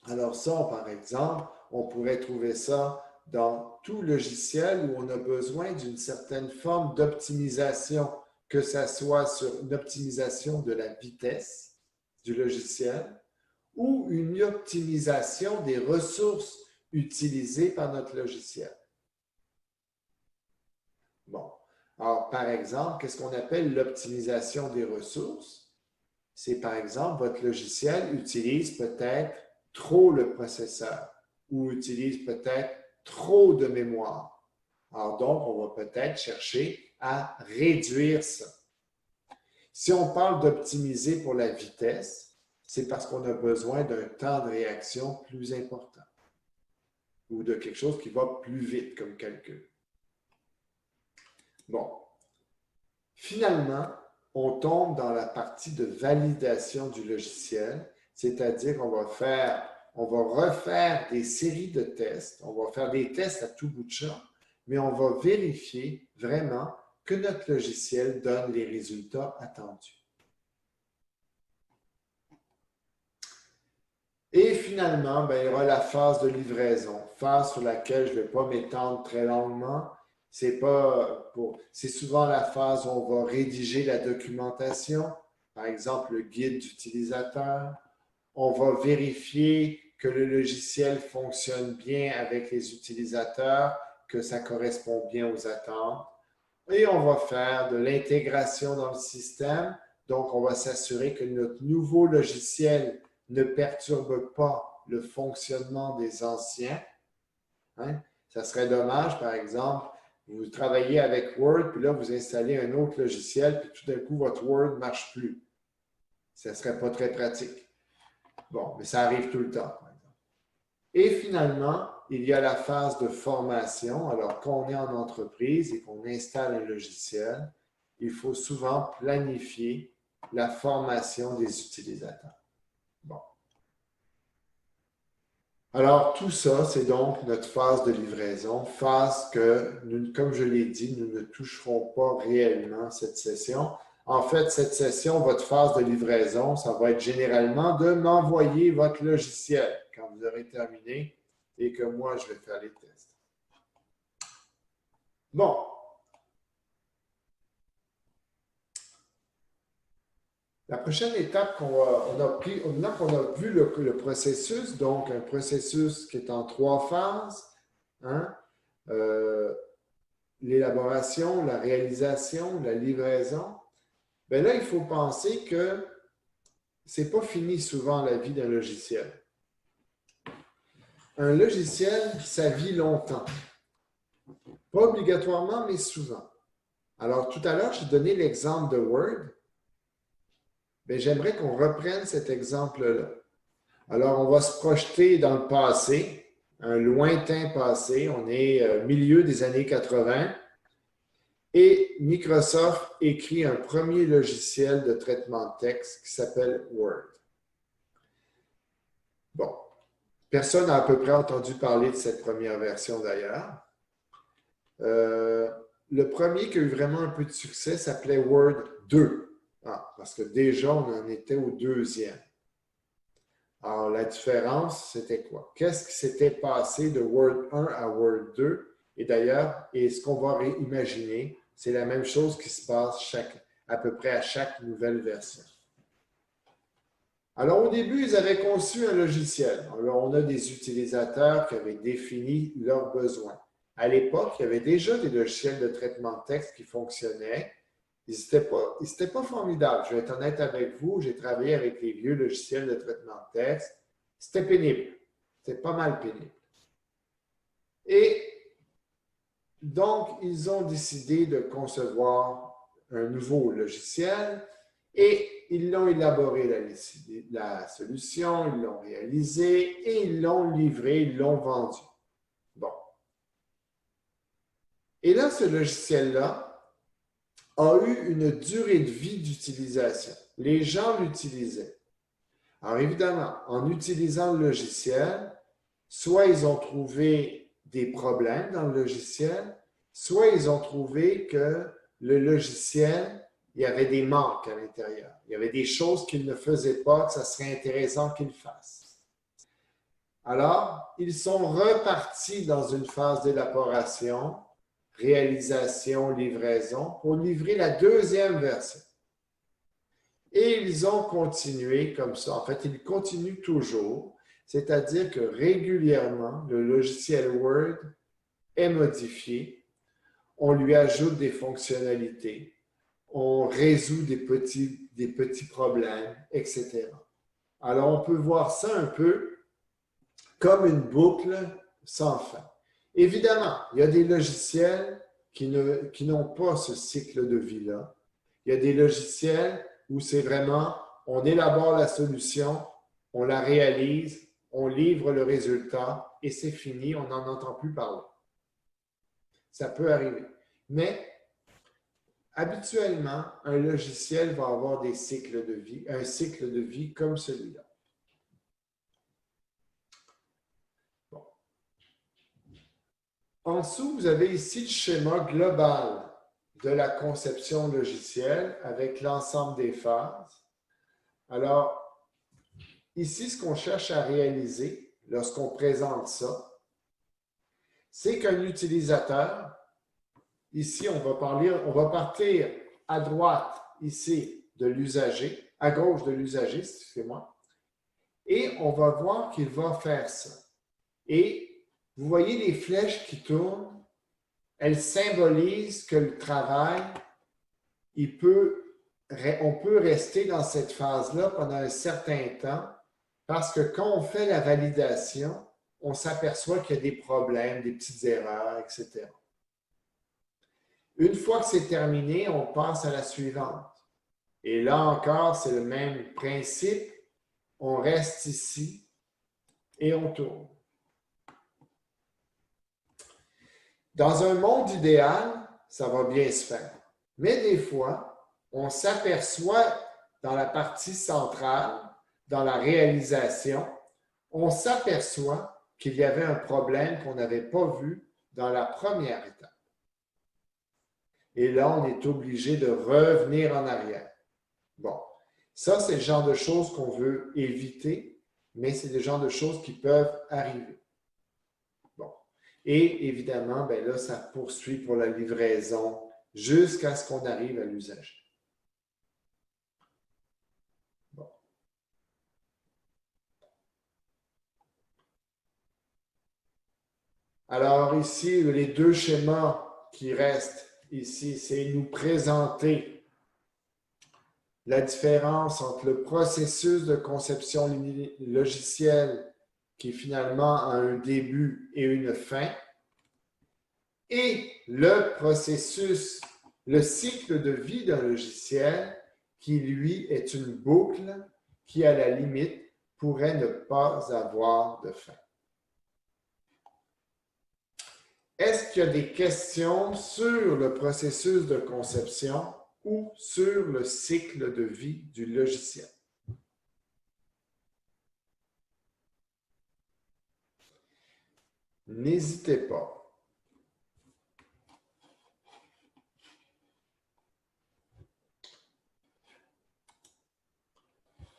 Alors ça, par exemple, on pourrait trouver ça dans tout logiciel où on a besoin d'une certaine forme d'optimisation, que ce soit sur une optimisation de la vitesse du logiciel ou une optimisation des ressources utilisées par notre logiciel. Bon, alors par exemple, qu'est-ce qu'on appelle l'optimisation des ressources? C'est par exemple, votre logiciel utilise peut-être trop le processeur ou utilise peut-être trop de mémoire. Alors donc, on va peut-être chercher à réduire ça. Si on parle d'optimiser pour la vitesse, c'est parce qu'on a besoin d'un temps de réaction plus important ou de quelque chose qui va plus vite comme calcul. Bon, finalement, on tombe dans la partie de validation du logiciel, c'est-à-dire qu'on va refaire des séries de tests, on va faire des tests à tout bout de champ, mais on va vérifier vraiment que notre logiciel donne les résultats attendus. Et finalement, il y aura la phase de livraison, phase sur laquelle je ne vais pas m'étendre très longuement. C'est souvent la phase où on va rédiger la documentation, par exemple le guide d'utilisateur. On va vérifier que le logiciel fonctionne bien avec les utilisateurs, que ça correspond bien aux attentes. Et on va faire de l'intégration dans le système. Donc, on va s'assurer que notre nouveau logiciel ne perturbe pas le fonctionnement des anciens. Hein? Ça serait dommage, par exemple, vous travaillez avec Word, puis là, vous installez un autre logiciel, puis tout d'un coup, votre Word ne marche plus. Ça ne serait pas très pratique. Bon, mais ça arrive tout le temps, par exemple. Et finalement, il y a la phase de formation. Alors, quand on est en entreprise et qu'on installe un logiciel, il faut souvent planifier la formation des utilisateurs. Bon. Alors, tout ça, c'est donc notre phase de livraison, phase que, comme je l'ai dit, nous ne toucherons pas réellement cette session. En fait, cette session, votre phase de livraison, ça va être généralement de m'envoyer votre logiciel quand vous aurez terminé et que moi, je vais faire les tests. Bon. La prochaine étape maintenant qu'on a vu le processus, donc un processus qui est en 3 phases, hein, l'élaboration, la réalisation, la livraison, bien là, il faut penser que ce n'est pas fini souvent la vie d'un logiciel. Un logiciel, ça vit longtemps. Pas obligatoirement, mais souvent. Alors, tout à l'heure, j'ai donné l'exemple de Word. Bien, j'aimerais qu'on reprenne cet exemple-là. Alors, on va se projeter dans le passé, un lointain passé. On est milieu des années 80. Et Microsoft écrit un premier logiciel de traitement de texte qui s'appelle Word. Bon, personne n'a à peu près entendu parler de cette première version d'ailleurs. Le premier qui a eu vraiment un peu de succès s'appelait Word 2. Parce que déjà, on en était au deuxième. Alors, la différence, c'était quoi? Qu'est-ce qui s'était passé de Word 1 à Word 2? Et d'ailleurs, ce qu'on va imaginer, c'est la même chose qui se passe à peu près à chaque nouvelle version. Alors, au début, ils avaient conçu un logiciel. Alors, on a des utilisateurs qui avaient défini leurs besoins. À l'époque, il y avait déjà des logiciels de traitement de texte qui fonctionnaient Ils n'étaient pas formidables. Je vais être honnête avec vous, j'ai travaillé avec les vieux logiciels de traitement de texte. C'était pénible. C'était pas mal pénible. Et donc, ils ont décidé de concevoir un nouveau logiciel et ils l'ont élaboré, la solution, ils l'ont réalisé et ils l'ont livré, ils l'ont vendu. Bon. Et là, ce logiciel-là a eu une durée de vie d'utilisation. Les gens l'utilisaient. Alors évidemment, en utilisant le logiciel, soit ils ont trouvé des problèmes dans le logiciel, soit ils ont trouvé que le logiciel, il y avait des manques à l'intérieur. Il y avait des choses qu'il ne faisait pas, que ça serait intéressant qu'il fasse. Alors, ils sont repartis dans une phase d'élaboration, réalisation, livraison, pour livrer la deuxième version. Et ils ont continué comme ça. En fait, ils continuent toujours, c'est-à-dire que régulièrement, le logiciel Word est modifié, on lui ajoute des fonctionnalités, on résout des petits problèmes, etc. Alors, on peut voir ça un peu comme une boucle sans fin. Évidemment, il y a des logiciels qui n'ont pas ce cycle de vie-là. Il y a des logiciels où c'est vraiment, on élabore la solution, on la réalise, on livre le résultat et c'est fini, on n'en entend plus parler. Ça peut arriver. Mais habituellement, un logiciel va avoir des cycles de vie, un cycle de vie comme celui-là. Bon. En dessous, vous avez ici le schéma global de la conception logicielle avec l'ensemble des phases. Alors, ici, ce qu'on cherche à réaliser lorsqu'on présente ça, c'est qu'un utilisateur, ici, on va partir à droite, ici, de l'usager, à gauche de l'usager, excusez-moi, et on va voir qu'il va faire ça. Et vous voyez les flèches qui tournent, elles symbolisent que le travail, on peut rester dans cette phase-là pendant un certain temps parce que quand on fait la validation, on s'aperçoit qu'il y a des problèmes, des petites erreurs, etc. Une fois que c'est terminé, on passe à la suivante. Et là encore, c'est le même principe. On reste ici et on tourne. Dans un monde idéal, ça va bien se faire. Mais des fois, on s'aperçoit dans la partie centrale, dans la réalisation, on s'aperçoit qu'il y avait un problème qu'on n'avait pas vu dans la première étape. Et là, on est obligé de revenir en arrière. Bon, ça, c'est le genre de choses qu'on veut éviter, mais c'est le genre de choses qui peuvent arriver. Bon, et évidemment, ben là, ça poursuit pour la livraison jusqu'à ce qu'on arrive à l'usager. Bon. Alors ici, les deux schémas qui restent ici, c'est nous présenter la différence entre le processus de conception logicielle qui finalement a un début et une fin, et le processus, le cycle de vie d'un logiciel qui, lui, est une boucle qui, à la limite, pourrait ne pas avoir de fin. Est-ce qu'il y a des questions sur le processus de conception ou sur le cycle de vie du logiciel? N'hésitez pas.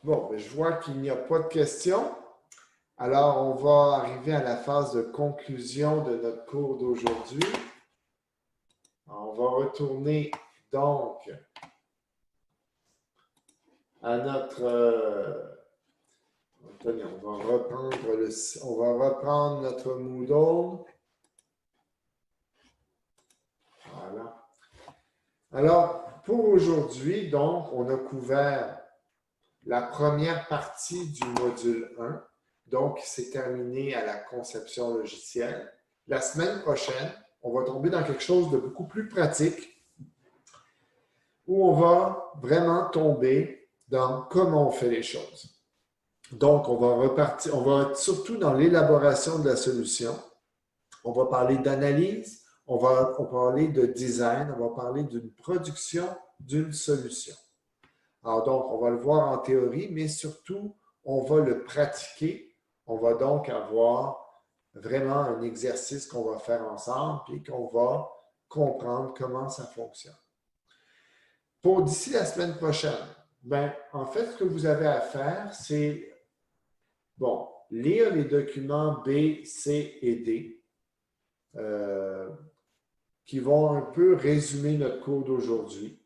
Bon, je vois qu'il n'y a pas de questions. Alors, on va arriver à la phase de conclusion de notre cours d'aujourd'hui. On va retourner donc à notre... Attendez, on va reprendre notre Moodle. Voilà. Alors, pour aujourd'hui, donc, on a couvert la première partie du module 1. Donc, c'est terminé à la conception logicielle. La semaine prochaine, on va tomber dans quelque chose de beaucoup plus pratique où on va vraiment tomber dans comment on fait les choses. Donc, on va être surtout dans l'élaboration de la solution. On va parler d'analyse, on va parler de design, on va parler d'une production d'une solution. Alors donc, on va le voir en théorie, mais surtout, on va le pratiquer. On va donc avoir vraiment un exercice qu'on va faire ensemble et qu'on va comprendre comment ça fonctionne. Pour d'ici la semaine prochaine, en fait, ce que vous avez à faire, c'est, lire les documents B, C et D qui vont un peu résumer notre cours d'aujourd'hui.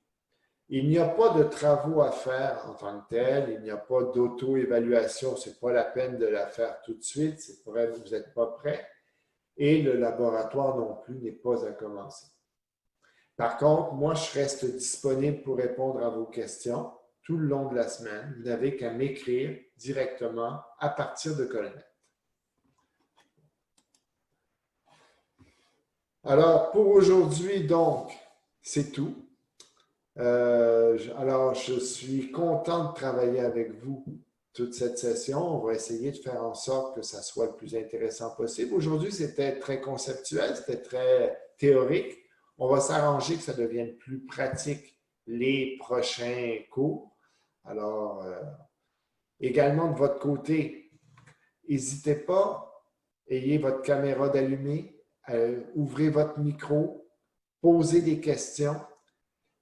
Il n'y a pas de travaux à faire en tant que tel, il n'y a pas d'auto-évaluation, ce n'est pas la peine de la faire tout de suite, c'est vrai, vous n'êtes pas prêt, et le laboratoire non plus n'est pas à commencer. Par contre, moi, je reste disponible pour répondre à vos questions tout le long de la semaine. Vous n'avez qu'à m'écrire directement à partir de Colonel. Alors, pour aujourd'hui, donc, c'est tout. Alors, je suis content de travailler avec vous toute cette session. On va essayer de faire en sorte que ça soit le plus intéressant possible. Aujourd'hui, c'était très conceptuel, c'était très théorique. On va s'arranger que ça devienne plus pratique les prochains cours. Alors, également de votre côté, n'hésitez pas, ayez votre caméra d'allumée, ouvrez votre micro, posez des questions.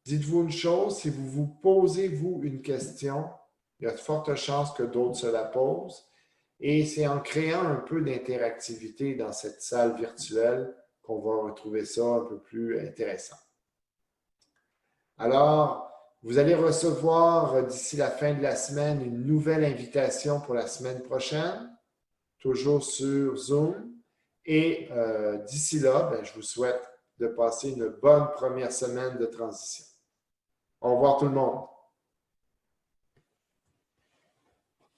Dites-vous une chose, si vous vous posez, vous, une question, il y a de fortes chances que d'autres se la posent. Et c'est en créant un peu d'interactivité dans cette salle virtuelle qu'on va retrouver ça un peu plus intéressant. Alors, vous allez recevoir d'ici la fin de la semaine une nouvelle invitation pour la semaine prochaine, toujours sur Zoom. Et d'ici là, je vous souhaite de passer une bonne première semaine de transition. Au revoir tout le monde.